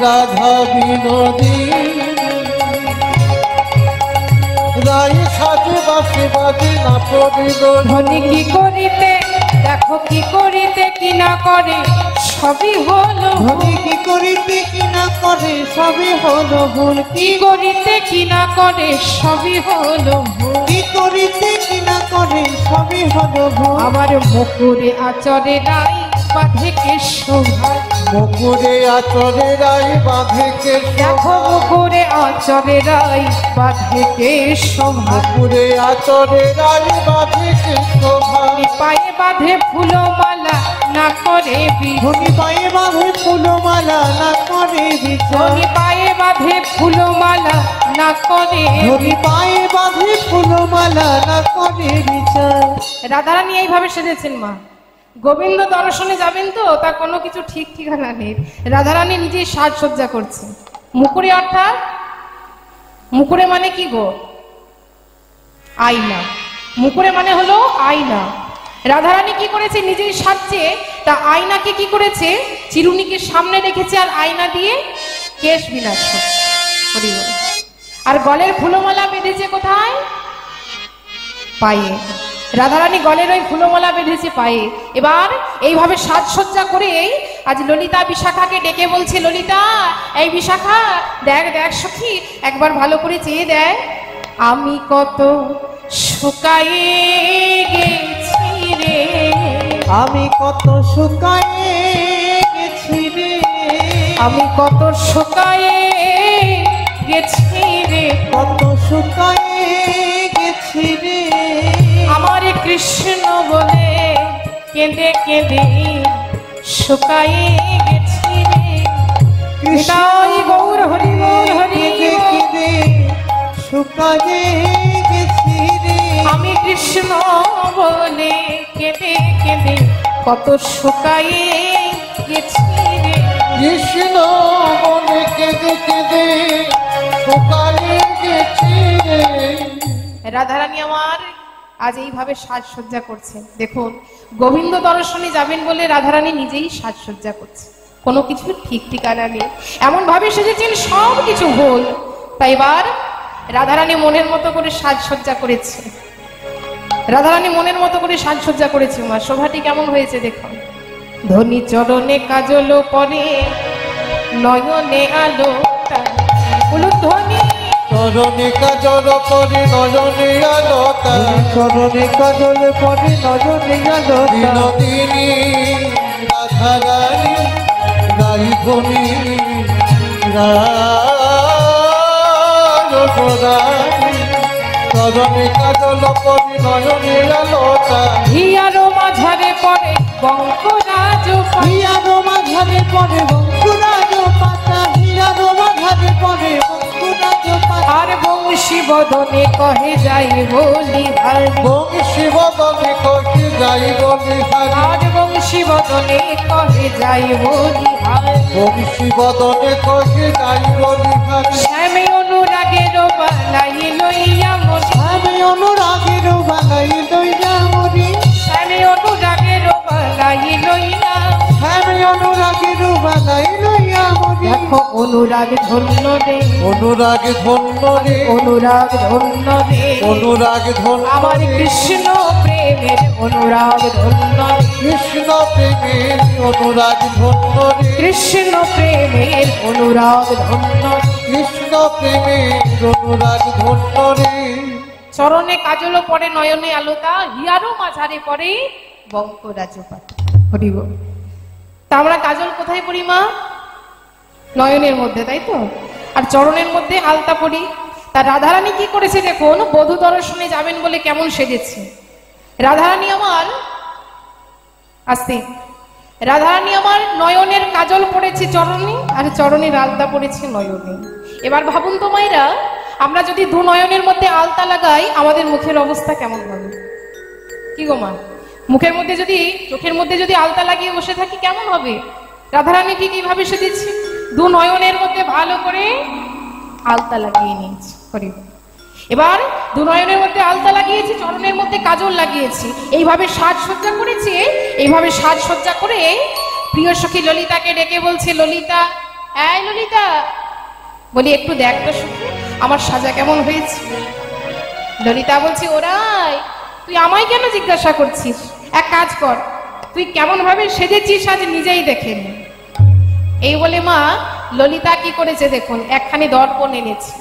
S2: রাধা বিনোদিনী রাই সাজে বাসে বাজে না পড়িল
S1: ধনী কি করিতে দেখো কি করিতে কি না করে সবই হলো
S2: ধনী কি করিতে কি না করে সবই হলো ভুল
S1: কি করিতে কি না করে সবই হলো ভুল।
S2: কি করিতে কি না করে সবই হলো ভুল
S1: আমার মুকুরে আচরে নাই বাঁধে কে শোভা
S2: মুকুরে আচরে রাই বাঁধে কে
S1: দেখো মুকুরে আচরে রাই বাঁধে কে শোভা
S2: মুকুরে আচরে রাই বাঁধে কে শোভা
S1: পায়ে বাঁধে ফুলমালা না করে
S2: ধনী পায়ে বাঁধে ফুলমালা না করে বিচার
S1: ধনী পায়ে বাঁধে ফুলমালা না করে
S2: ধনী পায়ে বাঁধে ফুলমালা না করে বিচার
S1: রাধারানী এইভাবে সেজেছেন মা গোবিন্দ দর্শনে যাবেন তো তার কোনো কিছু ঠিক ঠিকানা নেই রাধারানী নিজেই সাজসজ্জা করছে মুকুরে অর্থাৎ মুকুরে মানে কি গো আয়না মুকুরে মানে হলো আয়না রাধারানী কি করেছে নিজেই সাজছে তা আয়নাকে কি করেছে চিরুনিকে সামনে রেখেছে আর আয়না দিয়ে কেশ বিনাশ করছে হরি বল। আর গলের ফুলমালা বেঁধেছে কোথায় পায়ে রাধারানী গলের ওই ফুলমালা বেঁধেছে পায়ে এবার এইভাবে সাজসজ্জা করে আজ ললিতা বিশাখাকে ডেকে বলছে ললিতা এই বিশাখা দেখ দেখ সখী একবার ভালো করে চেয়ে দেখ আমি কত শুকায়ে গেছি রে
S2: আমি কত শুকায়ে গেছি রে
S1: আমি কত শুকায়ে গেছি রে
S2: কত শুকায়ে গেছি
S1: কৃষ্ণ বলে কেঁদে কেঁদে শুকায়ে গেছি রে। নিতাই গৌর হরি বল হরি বল।
S2: শুকায়ে গেছি রে।
S1: আমি কৃষ্ণ বলে কেঁদে কেঁদে কত শুকায়ে গেছি রে।
S2: কৃষ্ণ বলে কেঁদে কেঁদে শুকায়ে গেছি রে।
S1: রাধারানী আমার আজ এইভাবে সাজসজ্জা করছে। দেখুন, গোবিন্দ দর্শনে যাবেন বলে রাধারানী নিজেই সাজসজ্জা করছে, কোনো কিছু ঠিক ঠিকানা নেই, এমন ভাবে সেজেছেন সব কিছু ভুল। তাই এবার রাধারানী মনের মতো করে সাজসজ্জা করেছে। রাধারানী মনের মতো করে সাজসজ্জা করেছে। মা শোভাটি কেমন হয়েছে দেখুন। ধনী চরণে কাজল পরে নয়নে আলো ধ্বনি।
S2: চরণে কাজল পরে নয়নে আলোকা। চরণে কাজল পরে নয়নে আলোকা। বিনোদিনী রাধারানী রাই ধনী রাধারানী। চরণে কাজল পরে নয়নে আলোকা।
S1: হিয়ারো মাঝারে পড়ে বঙ্করাজ
S2: হিয়ারো মাঝারে পরে বঙ্কুরাজ পাতা। হিয়ারো মাঝারে পরে বঙ্কুরাজ পাতা।
S1: আর বংশী বদনে কহে যাই বলি হারি।
S2: বংশী বদনে কহে যাই বলি হারি।
S1: আর বংশী বদনে কহে যাই বলি হারি।
S2: বংশী বদনে কহে যাই বলি হারি।
S1: শ্যামে অনুরাগের বালাই লইয়া মরি।
S2: আমি অনুরাগের বালাই লইয়া মরি।
S1: শ্যামে অনুরাগের বালাই লইয়া।
S2: আমি অনুরাগের বালাই লইয়া মরি।
S1: দেখো অনুরাগ ধন্য রে।
S2: অনুরাগ ধন্য রে।
S1: অনুরাগ ধন্য রে।
S2: অনুরাগ ধন্য
S1: আমার কৃষ্ণ প্রেমের অনুরাগ ধন্য রে।
S2: কৃষ্ণ প্রেমের অনুরাগ ধন্য রে।
S1: কৃষ্ণ প্রেমের অনুরাগ ধন্য রে।
S2: কৃষ্ণ প্রেমের অনুরাগ ধন্য রে।
S1: চরণে কাজল পরে নয়নে আলোতা। হিয়ারও মাঝারে পরে বঙ্করাজ পাতা। হরি বল। তা আমরা কাজল কোথায় পড়ি মা? নয়নের মধ্যে, তাই তো। আর চরণের মধ্যে আলতা পড়ি। তা রাধারানী কি করেছে দেখুন, বধূ দর্শনে যাবেন বলে কেমন সেজেছে। রাধারানী আমার আস্তে রাধারানী আমার নয়নের কাজল পড়েছে চরণে, আর চরণের আলতা পড়েছে নয়নে। এবার ভাবুন তো মায়েরা, আমরা যদি দু নয়নের মধ্যে আলতা লাগাই আমাদের মুখের অবস্থা কেমন হবে? কি গো মা, মুখের মধ্যে যদি, চোখের মধ্যে যদি আলতা লাগিয়ে বসে থাকি কেমন হবে? রাধারানী ঠিক এইভাবে সেজেছে, দু নয়নের মধ্যে ভালো করে আলতা লাগিয়ে নিয়েছি। এবার দু নয়নের মধ্যে আলতা লাগিয়েছি, চরণের মধ্যে কাজল লাগিয়েছি, এইভাবে সাজসজ্জা করেছি। এইভাবে সাজসজ্জা করে প্রিয় সখী ললিতাকে ডেকে বলছে, ললিতা, এই ললিতা, বলি একটু দেখ তো সখী আমার সাজা কেমন হয়েছে। ললিতা বলছে, ওরাই তুই আমায় কেন জিজ্ঞাসা করছিস? এক কাজ কর, তুই কেমন ভাবে সেজেছিস আজ নিজেই দেখে নে। এই বলে মা ললিতা কি করেছে দেখুন, একখানি দর্পণ এনেছে।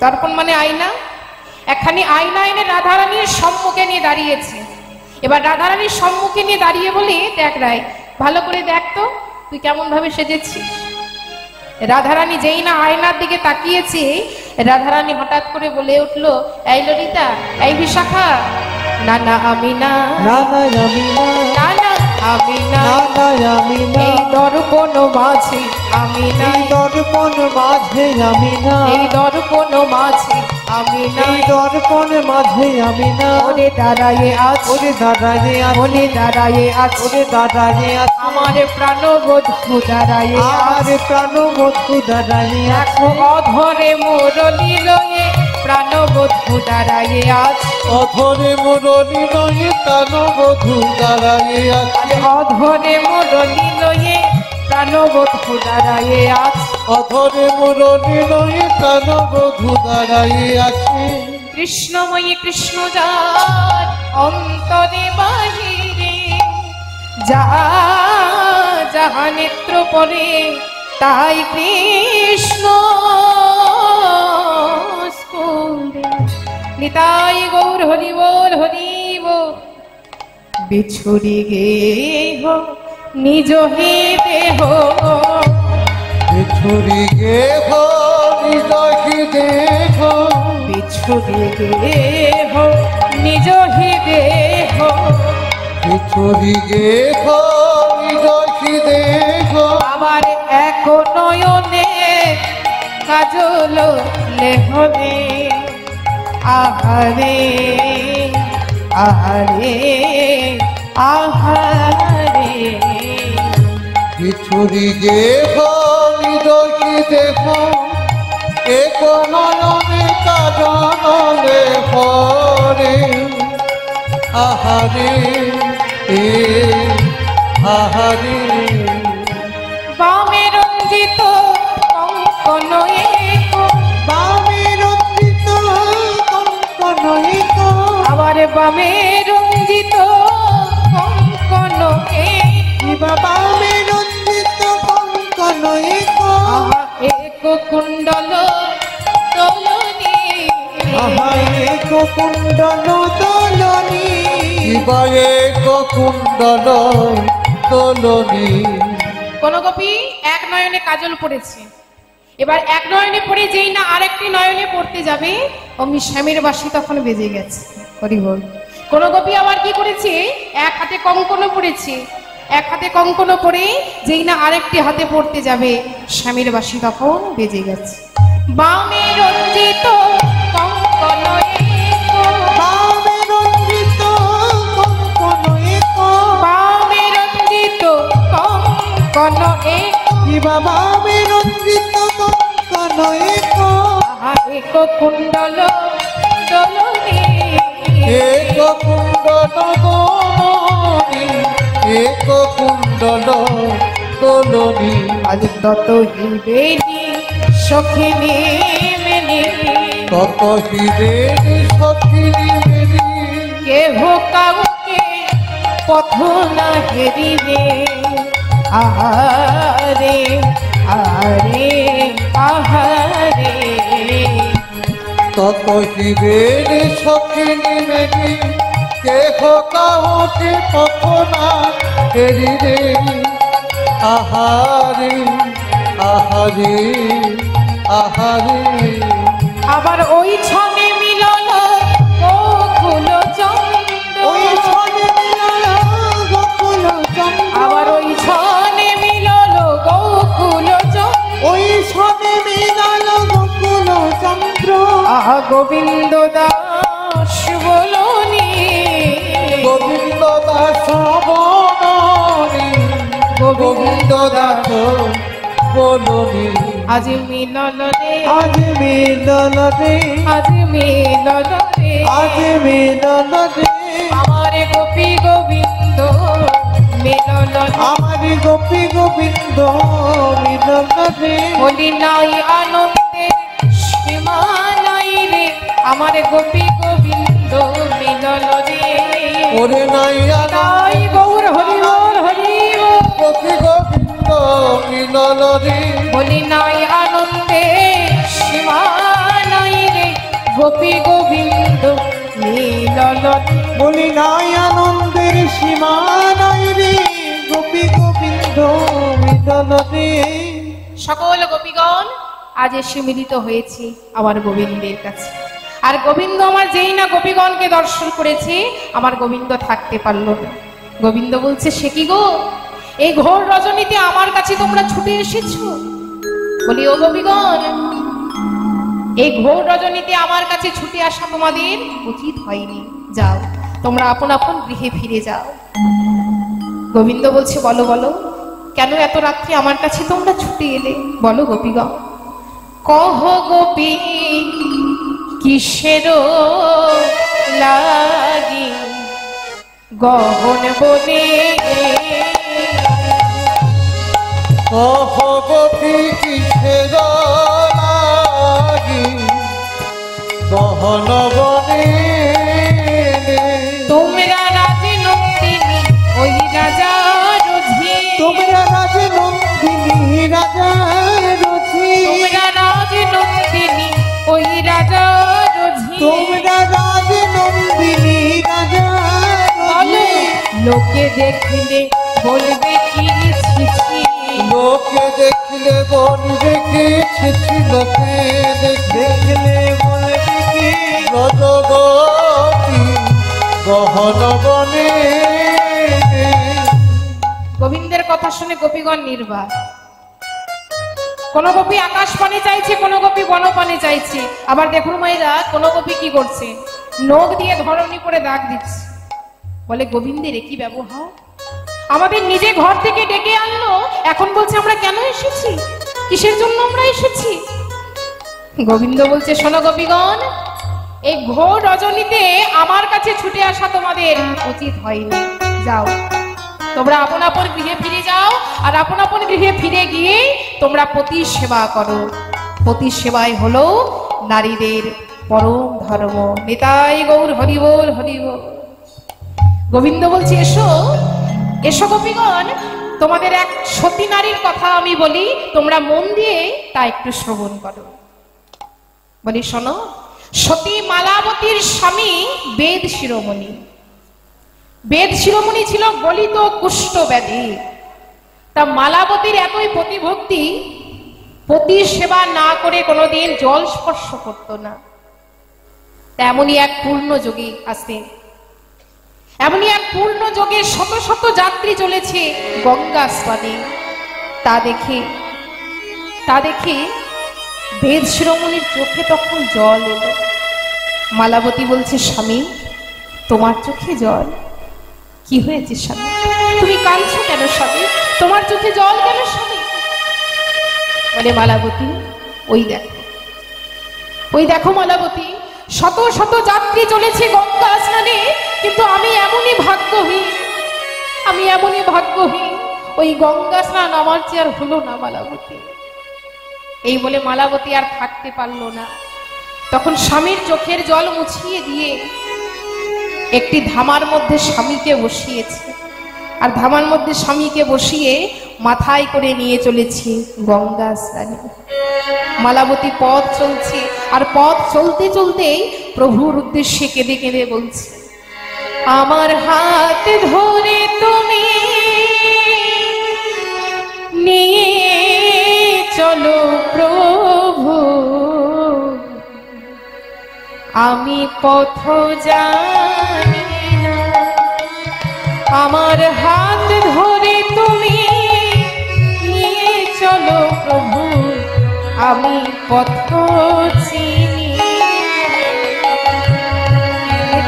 S1: দর্পণ মানে আয়না। একখানি আয়না এনে রাধারানীর সম্মুখে নিয়ে দাঁড়িয়েছে। এবার রাধারানীর সম্মুখে নিয়ে দাঁড়িয়ে বলি, দেখ রাই, ভালো করে দেখ তো তুই কেমন ভাবে সেজেছিস। রাধারানী যেই না আয়নার দিকে তাকিয়েছে, রাধারানী হঠাৎ করে বলে উঠলো, এই ললিতা, এই বিশাখা, না না আমি না,
S2: না না আমি না,
S1: না না আমি না,
S2: না না আমি না,
S1: এই দর্পণ মাঝে আমি না,
S2: এই দর্পণ মাঝে আমি না,
S1: এই দর্পণ মাঝে আমি না,
S2: এই দর্পণ মাঝে আমি না,
S1: ওরে দাঁড়ায়ে আছ,
S2: ওরে দাঁড়ায়ে আছ,
S1: ওরে দাঁড়ায়ে আছ,
S2: ওরে দাঁড়ায়ে আছ,
S1: আমার প্রাণবধূ দাঁড়ায়ে
S2: আমার
S1: আছ।
S2: প্রাণবধূ দাঁড়ায়ে আছ,
S1: দেখো অধরে মুরলি লয়ে প্রাণবধূ দাঁড়ায়ে আছ,
S2: অধরে মুরলি লয়ে প্রাণবধূ দাঁড়ায়ে আছ,
S1: অধরে মুরলি লয়ে প্রাণবধূ দাঁড়ায়ে আছ।
S2: অধরে মুরলি লয়ে প্রাণবধূ দাঁড়ায়ে আছে।
S1: কৃষ্ণময়ী কৃষ্ণ যার অন্তরে বাহিরে, যা যাহা নেত্র পরে তাই কৃষ্ণ স্ফুরে। নিতাই গৌর হরি বল হরি বল। বিছুরি গেহ নিজ হে দেহ,
S2: ছুরি গে নিজ কি দেহ,
S1: বিছুরি দেহ নিজ দেহ
S2: বিছুরি দেহ নিজ দেহ
S1: আবার এক নয়নে কাজল লেহনে আহারে আহারে আহারে
S2: বিছুরি দেহ নিজ দেহ এক নয়নে কাজলে পরে আহারে আহারে
S1: বামে রঞ্জিত কঙ্কন এক
S2: বামে রঞ্জিত কঙ্কন এক
S1: আবার বামে রঞ্জিত কঙ্কন এক
S2: বামে রঞ্জিত কঙ্কন এক
S1: আহা এক কুণ্ডল তোলনি
S2: আহা এক কুণ্ডল তোলনি শিবা এক কুণ্ডল তোলনি।
S1: কোন গোপী এক নয়নে কাজল পড়েছে, এবার এক নয়নে পড়ে যেই না আরেকটি নয়নে পড়তে যাবে অমনি শ্যামের বাঁশি তখন বেজে গেছে। হরি বল। কোন গোপী আবার কি করেছে, এক হাতে কঙ্কন পড়েছে, এক হাতে কঙ্কন পড়ে যেই না আরেকটি হাতে পড়তে যাবে শ্যামের বাঁশি তখন বেজে গেছে। বামে রঞ্জিত কঙ্কন এক
S2: বামে রঞ্জিত কঙ্কন এক
S1: বামে রঞ্জিত কঙ্কন এক
S2: শিবা বামে রঞ্জিত কঙ্কন এক
S1: আহা এক কুণ্ডল দোলনে
S2: এক কুণ্ডল তোলনি এক কুণ্ডল তোলনি।
S1: আজ তত হিবেনি সখিনী মেনি
S2: তত হিরেনি সখিনী মেনি
S1: কেহ কাউকে পথ না হেরিবে আহারে আহারে আহারে
S2: তত হিরেনি সখিনী মেনি কেহ কাউকে পথ না হেরিবে আহারে আহারে আহারে।
S1: আবার ওই ছনে মিলল গোকুল চন্দ্র
S2: ওই ছনে মিলল গোকুল চন্দ্র
S1: আবার ওই ছনে মিলল গোকুল চন্দ্র
S2: ওই ছনে মিলল গোকুল চন্দ্র
S1: আহা গোবিন্দ দাস বলনি
S2: গোবিন্দ দাস বলনি গোবিন্দ দাস বলনি।
S1: আজ মিলল রে
S2: আজ মিলল রে
S1: আজ মিলল রে
S2: আজ মিলল রে
S1: আমার গোপী গোবিন্দ মিলল
S2: আমার গোপী গোবিন্দ মিলল রে
S1: বলি নাই আনন্দের সীমা নাই রে আমার গোপী গোবিন্দ মিলল রে
S2: ওরে নাই
S1: নাই গৌর হরি বল হরি বল।
S2: গোপী গোবিন্দ মিলল রে
S1: বলি নাই আনন্দে সীমা নাই রে গোপী গোবিন্দ মিলল
S2: বলি নাই আনন্দের সীমা নাই রে গোপী গোবিন্দ মিলল রে।
S1: সকল গোপীগণ আজ এসে মিলিত হয়েছে আমার গোবিন্দের কাছে। আর গোবিন্দ আমার যেই না গোপীগণকে দর্শন করেছে আমার গোবিন্দ থাকতে পারল না। গোবিন্দ বলছে, সে কি গো, এই ঘোর রজনীতে আমার কাছে তোমরা ছুটে এসেছো? বলি, ও গোপীগণ, এই ঘোর রজনীতে আমার কাছে ছুটে আসা তোমাদের উচিত হয়নি। যাও, তোমরা আপন আপন গৃহে ফিরে যাও। গোবিন্দ বলছে, বলো বলো, কেন এত রাত্রে আমার কাছে তোমরা ছুটে এলে? বলো গোপীগণ। কহ গোপী কিসের লাগি গহন বনে
S2: কহগতি কিসের লাগি বহন বনে
S1: তোমরা রাজনন্দিনী ওই রাজা রোঝি
S2: তোমরা রাজনন্দিনী রাজা রথি
S1: তোমরা রাজনন্দিনী ওই রাজা রোঝি
S2: তোমরা রাজনন্দিনী রাজা
S1: বলো,
S2: রথি
S1: লোকে দেখলে বলবে কি ছিছি
S2: লোকে দেখলে বলবে কি ছিছি লোকে দেখলে বলবে কি ব্রজগতি গহন বনে।
S1: গোবিন্দের কথা শুনে গোপীগণ নির্বাক। কোন গোপী আকাশ পানে চাইছে, কোন গোপী বন পানে চাইছে। আবার দেখুন মায়েরা, কোন গোপী কি করছে, নখ দিয়ে ধরণী করে দাগ দিচ্ছে। বলে গোবিন্দের কি ব্যবহার, আমাদের নিজে ঘর থেকে ডেকে আনলো, এখন বলছে আমরা কেন এসেছি, কিসের জন্য আমরা এসেছি। গোবিন্দ বলছে, শোনো গোপীগণ, এই ঘোর রজনীতে আমার কাছে ছুটে আসা তোমাদের উচিত হয়নি। যাও, তোমরা আপন আপন গৃহে ফিরে যাও, আর আপন আপন গৃহে ফিরে গিয়ে তোমরা পতি সেবা করো। পতি সেবাই হলো নারীদের পরম ধর্ম। নিতাই গৌর হরি বল, হরি বল। গোবিন্দ বলছে, এসো এসো গোপীগণ, তোমাদের এক সতী নারীর কথা আমি বলি, তোমরা মন দিয়ে তা একটু শ্রবণ করো। বলি শোনো, সতী মালাবতীর স্বামী বেদ শিরোমণি। বেদ শিরোমণি ছিল গলিত কুষ্ঠ ব্যাধি। তা মালাবতীর এতই প্রতিভক্তি, পতি সেবা না করে কোনোদিন জল স্পর্শ করত না। এমনই এক পূর্ণ যোগী আসতেন, এমনই এক পূর্ণ যোগে শত শত যাত্রী চলেছে গঙ্গা স্নানে। তা দেখে বেদ শিরোমণির চোখে তখন জল এলো। মালাবতী বলছে, স্বামী তোমার চোখে জল, কি হয়েছে স্বামী, তুমি কাঁদছো কেন স্বামী, তোমার চোখে জল কেন স্বামী। বলে মালাবতী, ওই দেখো মালাবতী, শত শত যাত্রী চলেছে গঙ্গা স্নানে, কিন্তু আমি এমনই ভাগ্যহীন, ওই গঙ্গা স্নান আমার চেয়ে আর হলো না মালাবতী। এই বলে মালাবতী আর থাকতে পারলো না। তখন স্বামীর চোখের জল মুছিয়ে দিয়ে একটি ধামার মধ্যে স্বামীকে বসিয়েছে, আর ধামার মধ্যে স্বামীকে বসিয়ে মাথায় করে নিয়ে চলেছে গঙ্গা স্নানে। মালাবতী পথ চলছে, আর পথ চলতে চলতেই প্রভুর উদ্দেশ্যে কেঁদে কেঁদে বলছে, আমার হাত ধরে তুমি নিয়ে চলো প্রভু, আমি পথ জানি না। আমার হাত ধরে তুমি নিয়ে চলো প্রভু, আমি পথ চিনি।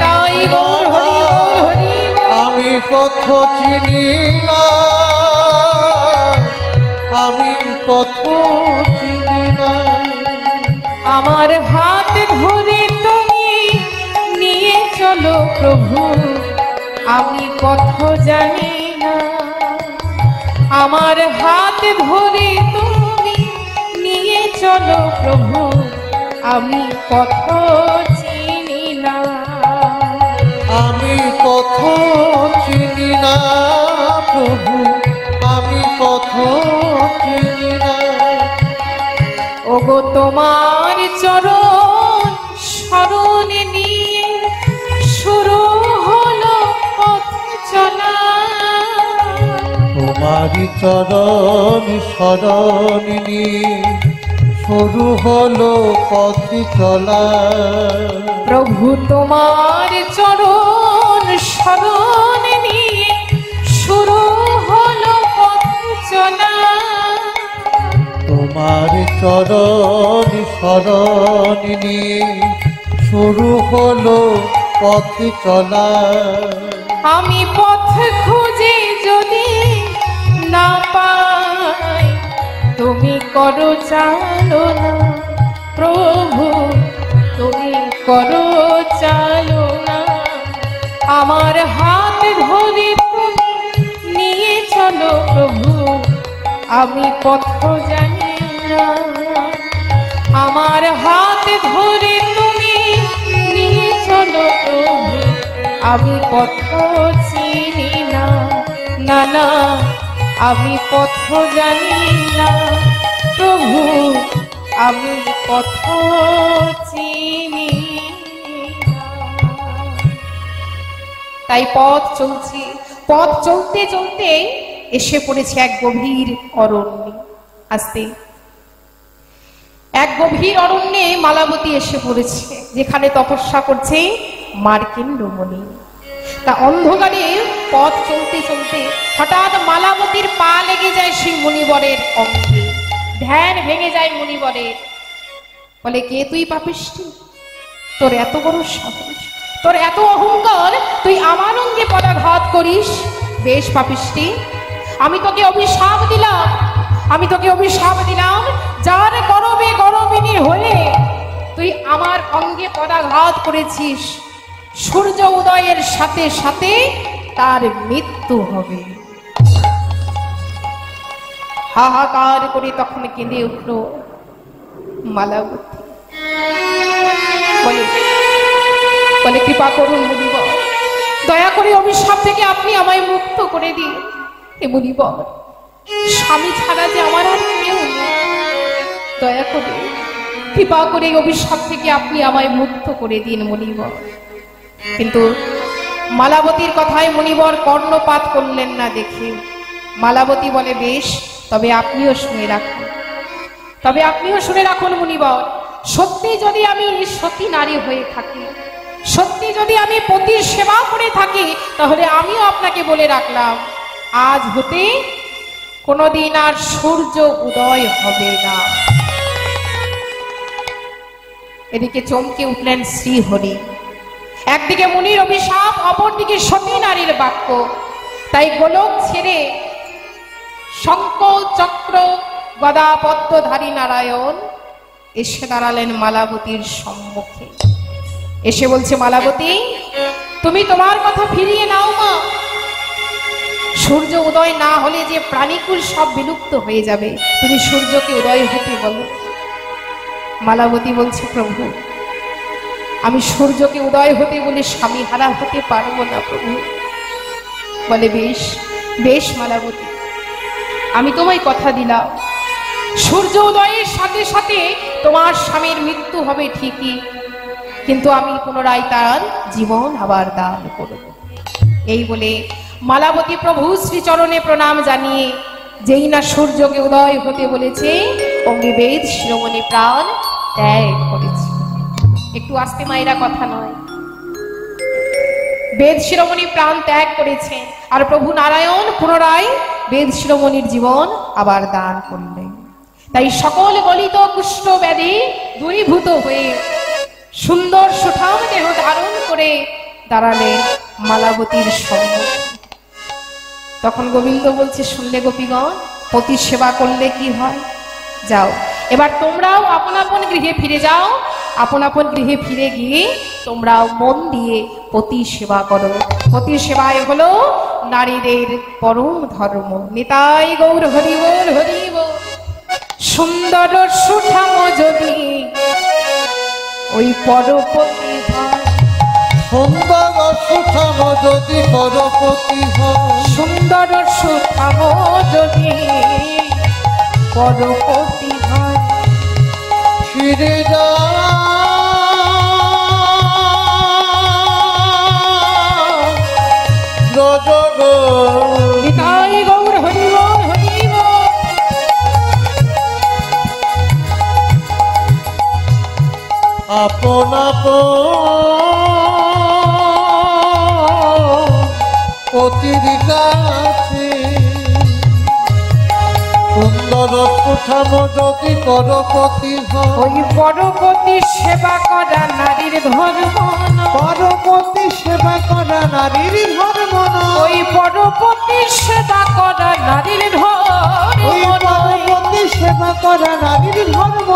S1: তাই গৌর হরি বল, হরি বল।
S2: আমি পথ চিনি না, আমি পথ চিনি না।
S1: আমার হাত ধরে তুমি নিয়ে চলো প্রভু, আমি পথ জানি না। আমার হাত ধরে তুমি নিয়ে চলো প্রভু, আমি পথ চিনি না।
S2: আমি পথ চিনি না প্রভু, আমি পথ চিনি না।
S1: ওগো তোমার চরণ শরণ নিয়ে শুরু হলো পথ চলা।
S2: তোমারি চরণ শরণ নিয়ে শুরু হলো পথ চলা।
S1: প্রভু তোমার চরণ শরণ নিয়ে শুরু হলো পথ চলা।
S2: তোমার চরণ শরণ নিয়ে শুরু হলো পথ চলা।
S1: আমি পথ খুঁজে যদি না পাই, তুমি করো চালনা প্রভু, তুমি করো চালনা। আমার হাত ধরে তুমি নিয়ে চলো প্রভু, আমি পথ জানি না। আমার হাত ধরে তুমি নিয়ে চলো প্রভু, আমি পথ চিনি না। না না, আমি পথ জানি না প্রভু, আমি পথ চিনি না। তাই পথ চলছে, পথ চলতে চলতে এসে পড়েছে এক গভীর অরণ্যে। আসতে এক গভীর অরণ্যে মালাবতী এসে পড়েছে, যেখানে তপস্যা করছে মার্কেন্ড মুনি। তা অন্ধকারে পথ চলতে চলতে হঠাৎ মালাবতীর পা লেগে যায় সেই মুনিবরের অঙ্গে। ধ্যান ভেঙে যায় মুনিবরের। বলে, কে তুই পাপিষ্টি? তোর এত বড় সাহস, তোর এত অহংকার, তুই আমার অঙ্গে পদাঘাত করিস? বেশ পাপিষ্টি, আমি তোকে অভিশাপ দিলাম, যার গরবে গরবিনী হয়ে তুই আমার অঙ্গে পদাঘাত করেছিস, সূর্য উদয়ের সাথে সাথে তার মৃত্যু হবে। হাহাকার করে তখন কেঁদে উঠল মালাবতী। বলে, কৃপা করুন মুনিবর, দয়া করে অভিশাপ থেকে আপনি আমায় মুক্ত করে দিন। হে মুনিবর, স্বামী ছাড়া যে আমার আর কেউ নেই, দয়া করে কৃপা করে অভিশাপ থেকে আপনি আমায় মুক্ত করে দিন মুনিবর। কিন্তু মালাবতীর কথায় মুনিবর কর্ণপাত করলেন না দেখে মালাবতী বলে, বেশ, তবে আপনিও শুনে রাখুন মুনিবর, সত্যি যদি আমি সতী নারী হয়ে থাকি, সত্যি যদি আমি পতির সেবা করে থাকি, তাহলে আমিও আপনাকে বলে রাখলাম, আজ হতে কোনদিন আর সূর্য উদয় হবে না। এদিকে চমকে উঠলেন শ্রীহরি। একদিকে মুনির অভিশাপ, অপরদিকে সতী নারীর বাক্য। তাই গোলক ছেড়ে শঙ্খ চক্র গদা পদ্মধারী নারায়ণ এসে দাঁড়ালেন মালাবতীর সম্মুখে। এসে বলছে, মালাবতী, তুমি তোমার কথা ফিরিয়ে নাও মা। সূর্য উদয় না হলে যে প্রাণীকুল সব বিলুপ্ত হয়ে যাবে, তুমি সূর্যকে উদয় হতে বলো। মালাবতী বলছে, প্রভু, আমি সূর্যকে উদয় হতে বলে স্বামী হারা হতে পারবো না প্রভু। বলে, বেশ বেশ মালাবতী, আমি তোমায় কথা দিলাম, সূর্য উদয়ের সাথে সাথে তোমার স্বামীর মৃত্যু হবে ঠিকই, কিন্তু আমি পুনরায় তার জীবন আবার দান করব। এই বলে মালাবতী প্রভু শ্রীচরণে প্রণাম জানিয়ে যেই না সূর্যকে উদয় হতে বলেছে, অমনি বেদ শিরোমণি প্রাণ ত্যাগ করেছে। একটু আস্তে মায়েরা, কথা নয়। বেদ শিরোমণি প্রাণ ত্যাগ করেছেন, আর প্রভু নারায়ণ পুনরায় বেদ শিরোমণির জীবন আবার দান করলেন। তাই সকল গলিত কুষ্ঠ ব্যাধি দূরীভূত হয়ে সুন্দর সুঠাম দেহ ধারণ করে দাঁড়ালেন মালাবতীর সম্মুখে। তখন গোবিন্দ বলছে, শুনলে গোপীগণ, পতি সেবা করলে কি হয়? যাও, এবার তোমরাও আপন আপন গৃহে ফিরে যাও। আপন আপন গৃহে ফিরে গিয়ে তোমরাও মন দিয়ে পতি সেবা করো। পতি সেবায় হলো নারীদের পরম ধর্ম। নিতাই গৌর হরি বল, হরি বল। সুন্দর সুঠাম যদি ওই পরপতি হয়,
S2: সুন্দর সুঠাম যদি পরপতি হয়,
S1: সুন্দর সুঠাম যদি পরপতি হয়,
S2: ফিরে যা
S1: নিতাই গৌর হরি বল, হরি বল।
S2: আপন পতির কাছে সুন্দর সুঠাম যদি পরপতি হয়,
S1: ওই পরপতি সেবা করা নারীর ধর্ম,
S2: পরপতি সেবা করা নারীর ধর্ম,
S1: ওই পরপতি সেবা করা নারীর
S2: ওই পরপতি সেবা করা নারীর ধর্ম।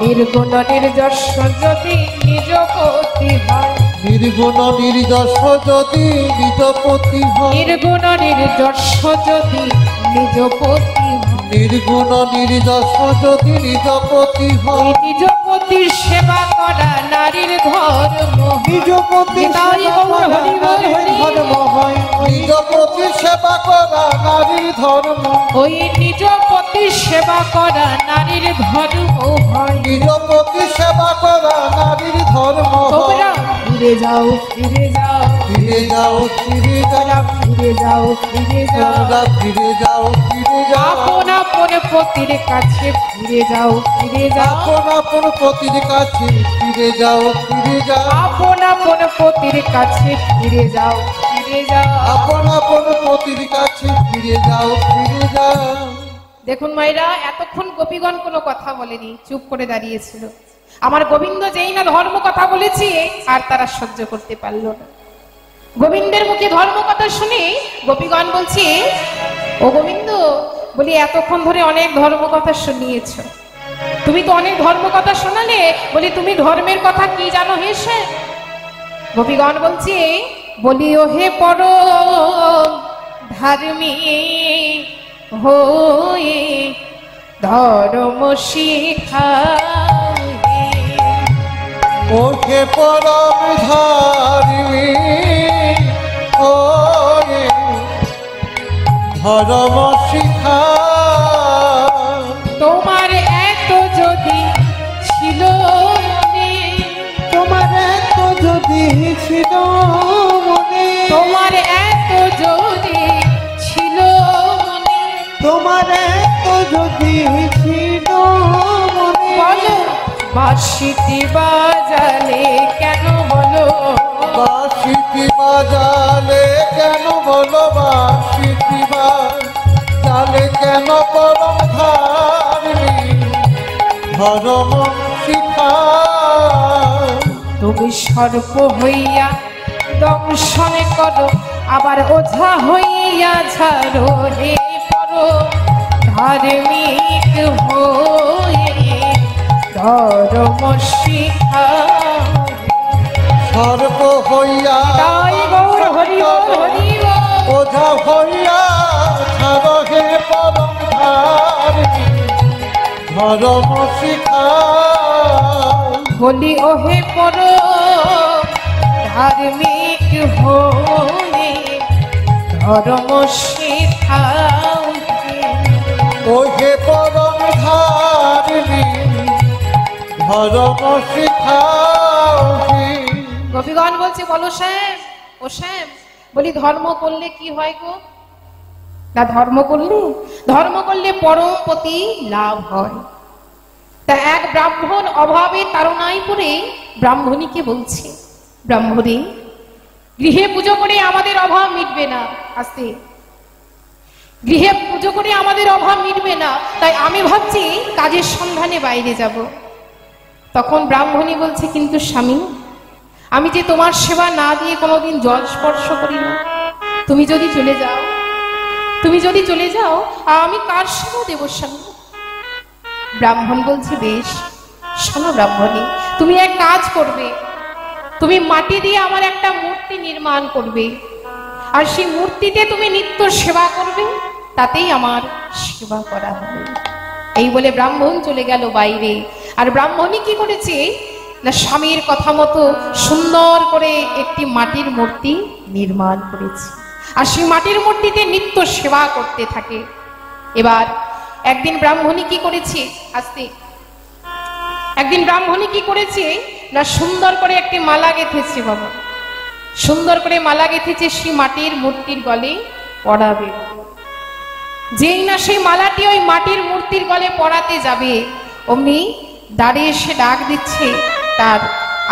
S1: নির্গুণ নির্যস্ব যদি নিজ পতি হয়,
S2: নির্গুণ নির্যশ যদি নিজ পতি হয়,
S1: নির্গুণ নির্যস্ব যদি নিজ পতি হয়,
S2: নির্গুণ নির্যশ যদি নিজ পতি হয়,
S1: নিজ পতির সেবা করা নারীর ধর্ম,
S2: নিজ পতি ধর্ম হয়, নিজ পতি সেবা করা নারীর ধর্ম,
S1: ওই নিজ পতি সেবা করা নারীর ধর্ম হয়,
S2: নিজ পতি সেবা করা নারীর ধর্ম হয়।
S1: ফিরে যাও, ফিরে যাও,
S2: ফিরে যাও, ফিরে যাও,
S1: ফিরে যাও, ফিরে যাও,
S2: ফিরে যাও, ফিরে যাও,
S1: আপনা আপন পতির কাছে ফিরে যাও, ফিরে যাও,
S2: আপন আপন পতির কাছে ফিরে যাও, ফিরে যাও,
S1: আপন আপন পতির কাছে ফিরে যাও, ফিরে যাও।
S2: আপন আপন পতির কাছে ফিরে যাও, ফিরে যাও।
S1: দেখুন মায়েরা, এতক্ষণ গোপীগণ কোনো কথা বলেনি, চুপ করে দাঁড়িয়েছিল। আমার গোবিন্দ যেই না ধর্ম কথা বলেছে আর তারা সহ্য করতে পারল না। গোবিন্দের মুখে ধর্ম কথা শুনে গোপীগণ বলছে, ও গোবিন্দ, বলি এতক্ষণ ধরে অনেক ধর্ম কথা শুনিয়েছ, তুমি তো অনেক ধর্ম কথা শোনালে, বলি তুমি ধর্মের কথা কি জানো হেসে? গোপীগণ বলছে, বলি ও হে পরম ধার্মিক হয়ে ধর্ম শিখাও,
S2: ওকে পরম ধার্মিক হয়ে ধর্ম শিখা।
S1: তোমার এত যদি ছিল মনে,
S2: তোমার এত যদি ছিল মনে,
S1: তোমার এত যদি ছিল মনে,
S2: তোমার এত যদি ছিল মনে,
S1: বলো বাঁশিটি বাজালে কেন, বলো
S2: বাঁশিটি বাজালে কেন, বলো বাঁশিটি বাজালে কেন, পরম ধার্মিক ধর্ম শিখা।
S1: তুমি সর্প হইয়া দংশন করো, আবার ওঝা হইয়া ঝাড়ো, হে পরো ধার্মিক হয়ে ধর্ম শিখাও।
S2: সর্ব হইয়া
S1: তাই গৌর হরি বল, হরি বল।
S2: ওঝা হইয়া ছাড়ো, হে পরম ধার্মিক ধর্ম শিখা।
S1: বলি ওহে পরো ধার্মিক হয়ে ধর্ম শিখাও,
S2: ওহে পরম ধার্মিক ধর্ম শিখাও।
S1: গোপীগণ বলছে, বলো শ্যাম, ও শ্যাম, বলি ধর্ম করলে কি হয় গো? না ধর্ম করলে পরম পতি লাভ হয়। তা এক ব্রাহ্মণ অভাবে তাড়নায় পড়ে ব্রাহ্মণীকে বলছে, ব্রাহ্মণী, গৃহে পুজো করে আমাদের অভাব মিটবে না, আস্তে, গৃহে পুজো করে আমাদের অভাব মিটবে না, তাই আমি ভাবছি কাজের সন্ধানে বাইরে যাব। তখন ব্রাহ্মণী বলছে, কিন্তু স্বামী, আমি যে তোমার সেবা না দিয়ে কোনোদিন জল স্পর্শ করি না, তুমি যদি চলে যাও, তুমি যদি চলে যাও, আমি কার সেবা দেব স্বামী? ব্রাহ্মণ বলছে, বেশ, শোনো ব্রাহ্মণী, তুমি এক কাজ করবে, তুমি মাটি দিয়ে আমার একটা মূর্তি নির্মাণ করবে, আর সেই মূর্তিতে তুমি নিত্য সেবা করবে, তাতেই আমার সেবা করা হবে। এই বলে ব্রাহ্মণ চলে গেল বাইরে। আর ব্রাহ্মণী কি করেছে না, স্বামীর কথা মতো সুন্দর করে একটি মাটির মূর্তি নির্মাণ করেছে, আর সেই মাটির মূর্তিতে নিত্য সেবা করতে থাকে। এবার একদিন ব্রাহ্মণী কি করেছে, আস্তে, একদিন ব্রাহ্মণী কি করেছে না, সুন্দর করে একটি মালা গেঁথেছে, বাবা, সুন্দর করে মালা গেঁথেছে, সেই মাটির মূর্তির গলে পরাবে। যেই না সেই মালাটি ওই মাটির মূর্তির গলে পরাতে যাবে, অমনি দাঁড়িয়ে এসে ডাক দিচ্ছে তার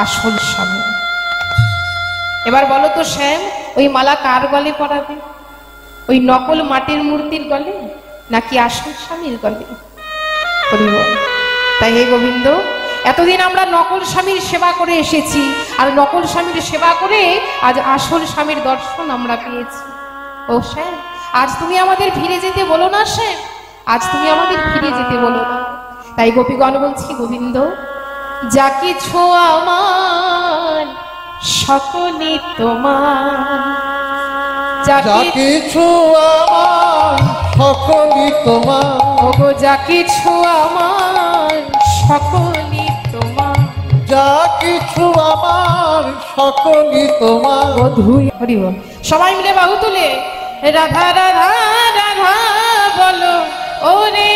S1: আসল স্বামী। এবার বলো তো শ্যাম, ওই মালা কার গলে পরাবে? ওই নকল মাটির মূর্তির গলে নাকি আসল স্বামীর গলে? তাই হে গোবিন্দ, এতদিন আমরা নকল স্বামীর সেবা করে এসেছি, আর নকল স্বামীর সেবা করে আজ আসল স্বামীর দর্শন আমরা পেয়েছি। ও শ্যাম, আজ তুমি আমাদের ফিরে যেতে বলো না শ্যাম, আজ তুমি আমাদের ফিরে যেতে বলো না। তাই গোপীগণ বলছি, গোবিন্দ, যা কিছু আমার সকলই তোমার, যা
S2: কিছু আমার সকলই তোমার,
S1: ওগো যা কিছু আমার সকলই তোমার,
S2: যা কিছু আমার সকলই তোমার।
S1: হরি বল, সবাই মিলে বাহু তুলে রাধা রাধা রাধা বলো ওরে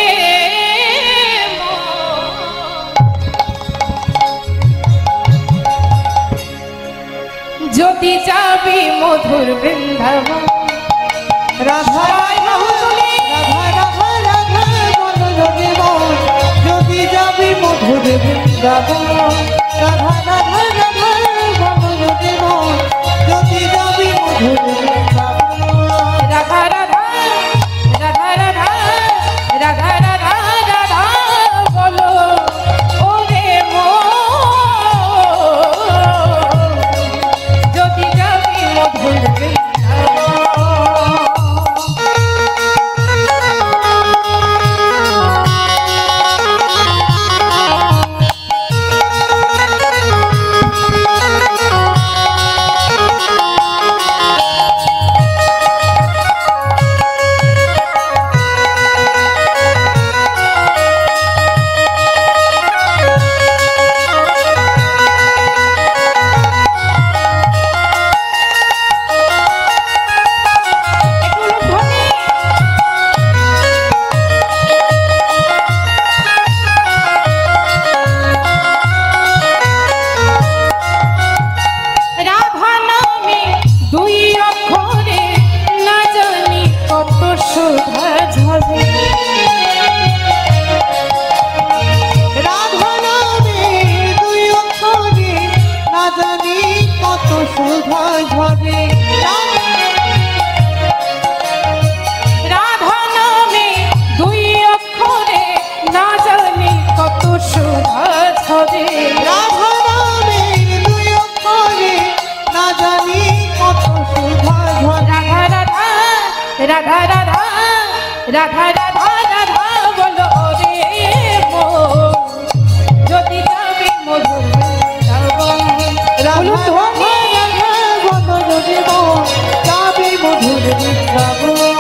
S1: যদি যাবি মধুর বৃন্দাবন,
S2: রাধা
S1: সবাই বাহু তুলে
S2: রাধা রাধা রাধা যাব রাধা রাধা রাধা বলো যদি মন যদি যাবি মধুর বৃন্দাবন
S1: রাধা রাধা রাধা রাধা রাধা রাধা রাধা বলো ওরে মন যদি যাবি মধুর রাধা রাধা রাধা রাধা রাধা বলো রে মন যদি যাবি মধুর বৃন্দাবন
S2: রাধা রাধা রাধা বলো যদি মন যাবি মধুর বৃন্দাবন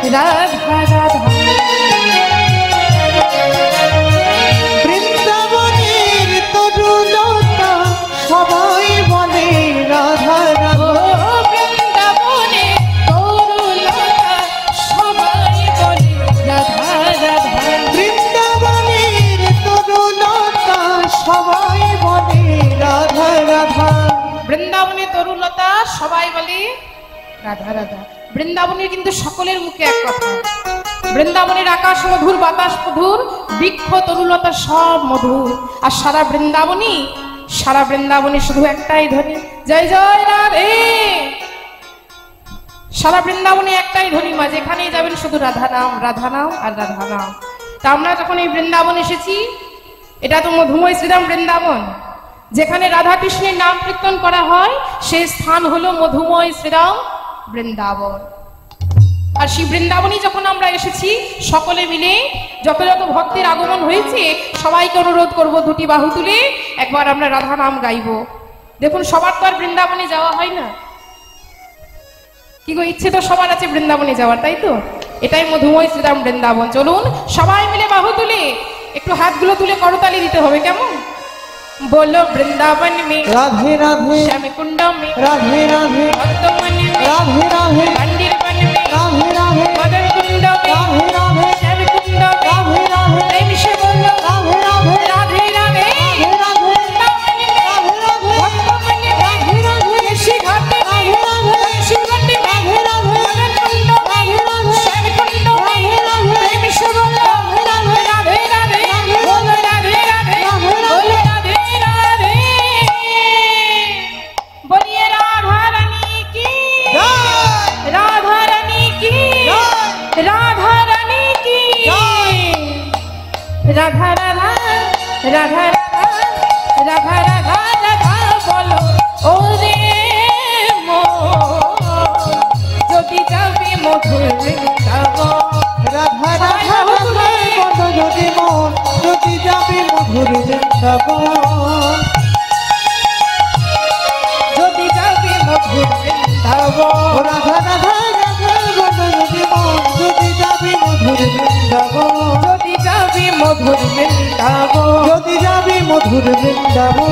S1: রাধা রাধা
S2: বৃন্দাবনের তরুলতা সবাই বলে রাধা রাধা
S1: বৃন্দাবনে তরুলতা সবাই বলে রাধা রাধা
S2: বৃন্দাবনের তরুলতা সবাই বলে রাধা রাধা
S1: বৃন্দাবনে তরুলতা সবাই বলে রাধা রাধা বৃন্দাবনের কিন্তু সকলের মুখে এক কথা বৃন্দাবনের আকাশ মধুর বাতাস মধুর বৃক্ষ তরুলতা সব মধুর আর সারা বৃন্দাবনে শুধু একটাই ধ্বনি জয় জয় রাধে সারা বৃন্দাবনে একটাই ধ্বনি মা যেখানেই যাবেন শুধু রাধা নাম আর রাধা নাম তা আমরা যখন এই বৃন্দাবন এসেছি এটা তো মধুময় শ্রীরাম বৃন্দাবন যেখানে রাধা কৃষ্ণের নাম কীর্তন করা হয় সেই স্থান হলো মধুময় শ্রীরাম বৃন্দাবন আর সেই বৃন্দাবনে যখন আমরা এসেছি সকলে মিলে যত যত ভক্তের আগমন হয়েছে সবাইকে অনুরোধ করব দুটি বাহু তুলে একবার আমরা রাধা নাম গাইব দেখুন সবার তো আর বৃন্দাবনে যাওয়া হয় না কি গো ইচ্ছে তো সবার আছে বৃন্দাবনে যাওয়ার তাই তো এটাই মধুময় শ্রীরাম বৃন্দাবন চলুন সবাই মিলে বাহু তুলে একটু হাতগুলো তুলে করতালি দিতে হবে কেমন बोलो वृंदावन में
S2: राधे राधे
S1: श्याम कुंड में
S2: राधे राधे
S1: भक्त मन में
S2: राधे राधे
S1: मंदिर वन में
S2: राधे राधे
S1: मदन कुंड में
S2: राधे राधे
S1: श्याम कुंड में
S2: राधे राधे
S1: प्रेम से बोलो
S2: राधे राधे
S1: राधे राधे
S2: राधे राधे
S1: वृंदावन में
S2: राधे राधे
S1: भक्त मन में
S2: राधे राधे
S1: ऋषि घाट में
S2: राधे राधे
S1: शिव घाट में
S2: राधे राधे
S1: मदन कुंड में
S2: राधे राधे
S1: श्याम कुंड में
S2: राधे राधे
S1: प्रेम से बोलो
S2: राधे राधे
S1: राधे राधे बोलो राधे राधे बोलो राधे राधे बोलिए राधा रानी की
S2: जय
S1: राधा रानी की
S2: जय
S1: राधा रानी की राधा राधा राधा राधा राधा राधा राधा बोलो ओ रे मो
S2: বৃন্দাবন
S1: যদি যাবি মধুর বৃন্দাবন
S2: ও রাধা রাধা রাধা রাধা যদি মন যদি যাবি মধুর বৃন্দাবন
S1: যদি যাবি মধুর বৃন্দাবন
S2: যদি যাবি মধুর বৃন্দাবন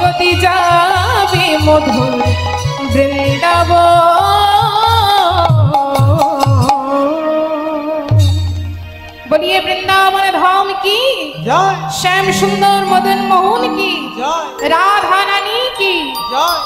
S1: যদি যাবি মধুর বৃন্দাবন বলিए वृंदावन धाम की
S2: জয়
S1: श्याम सुंदर मदन मोहन की
S2: জয়
S1: राधा रानी की
S2: জয়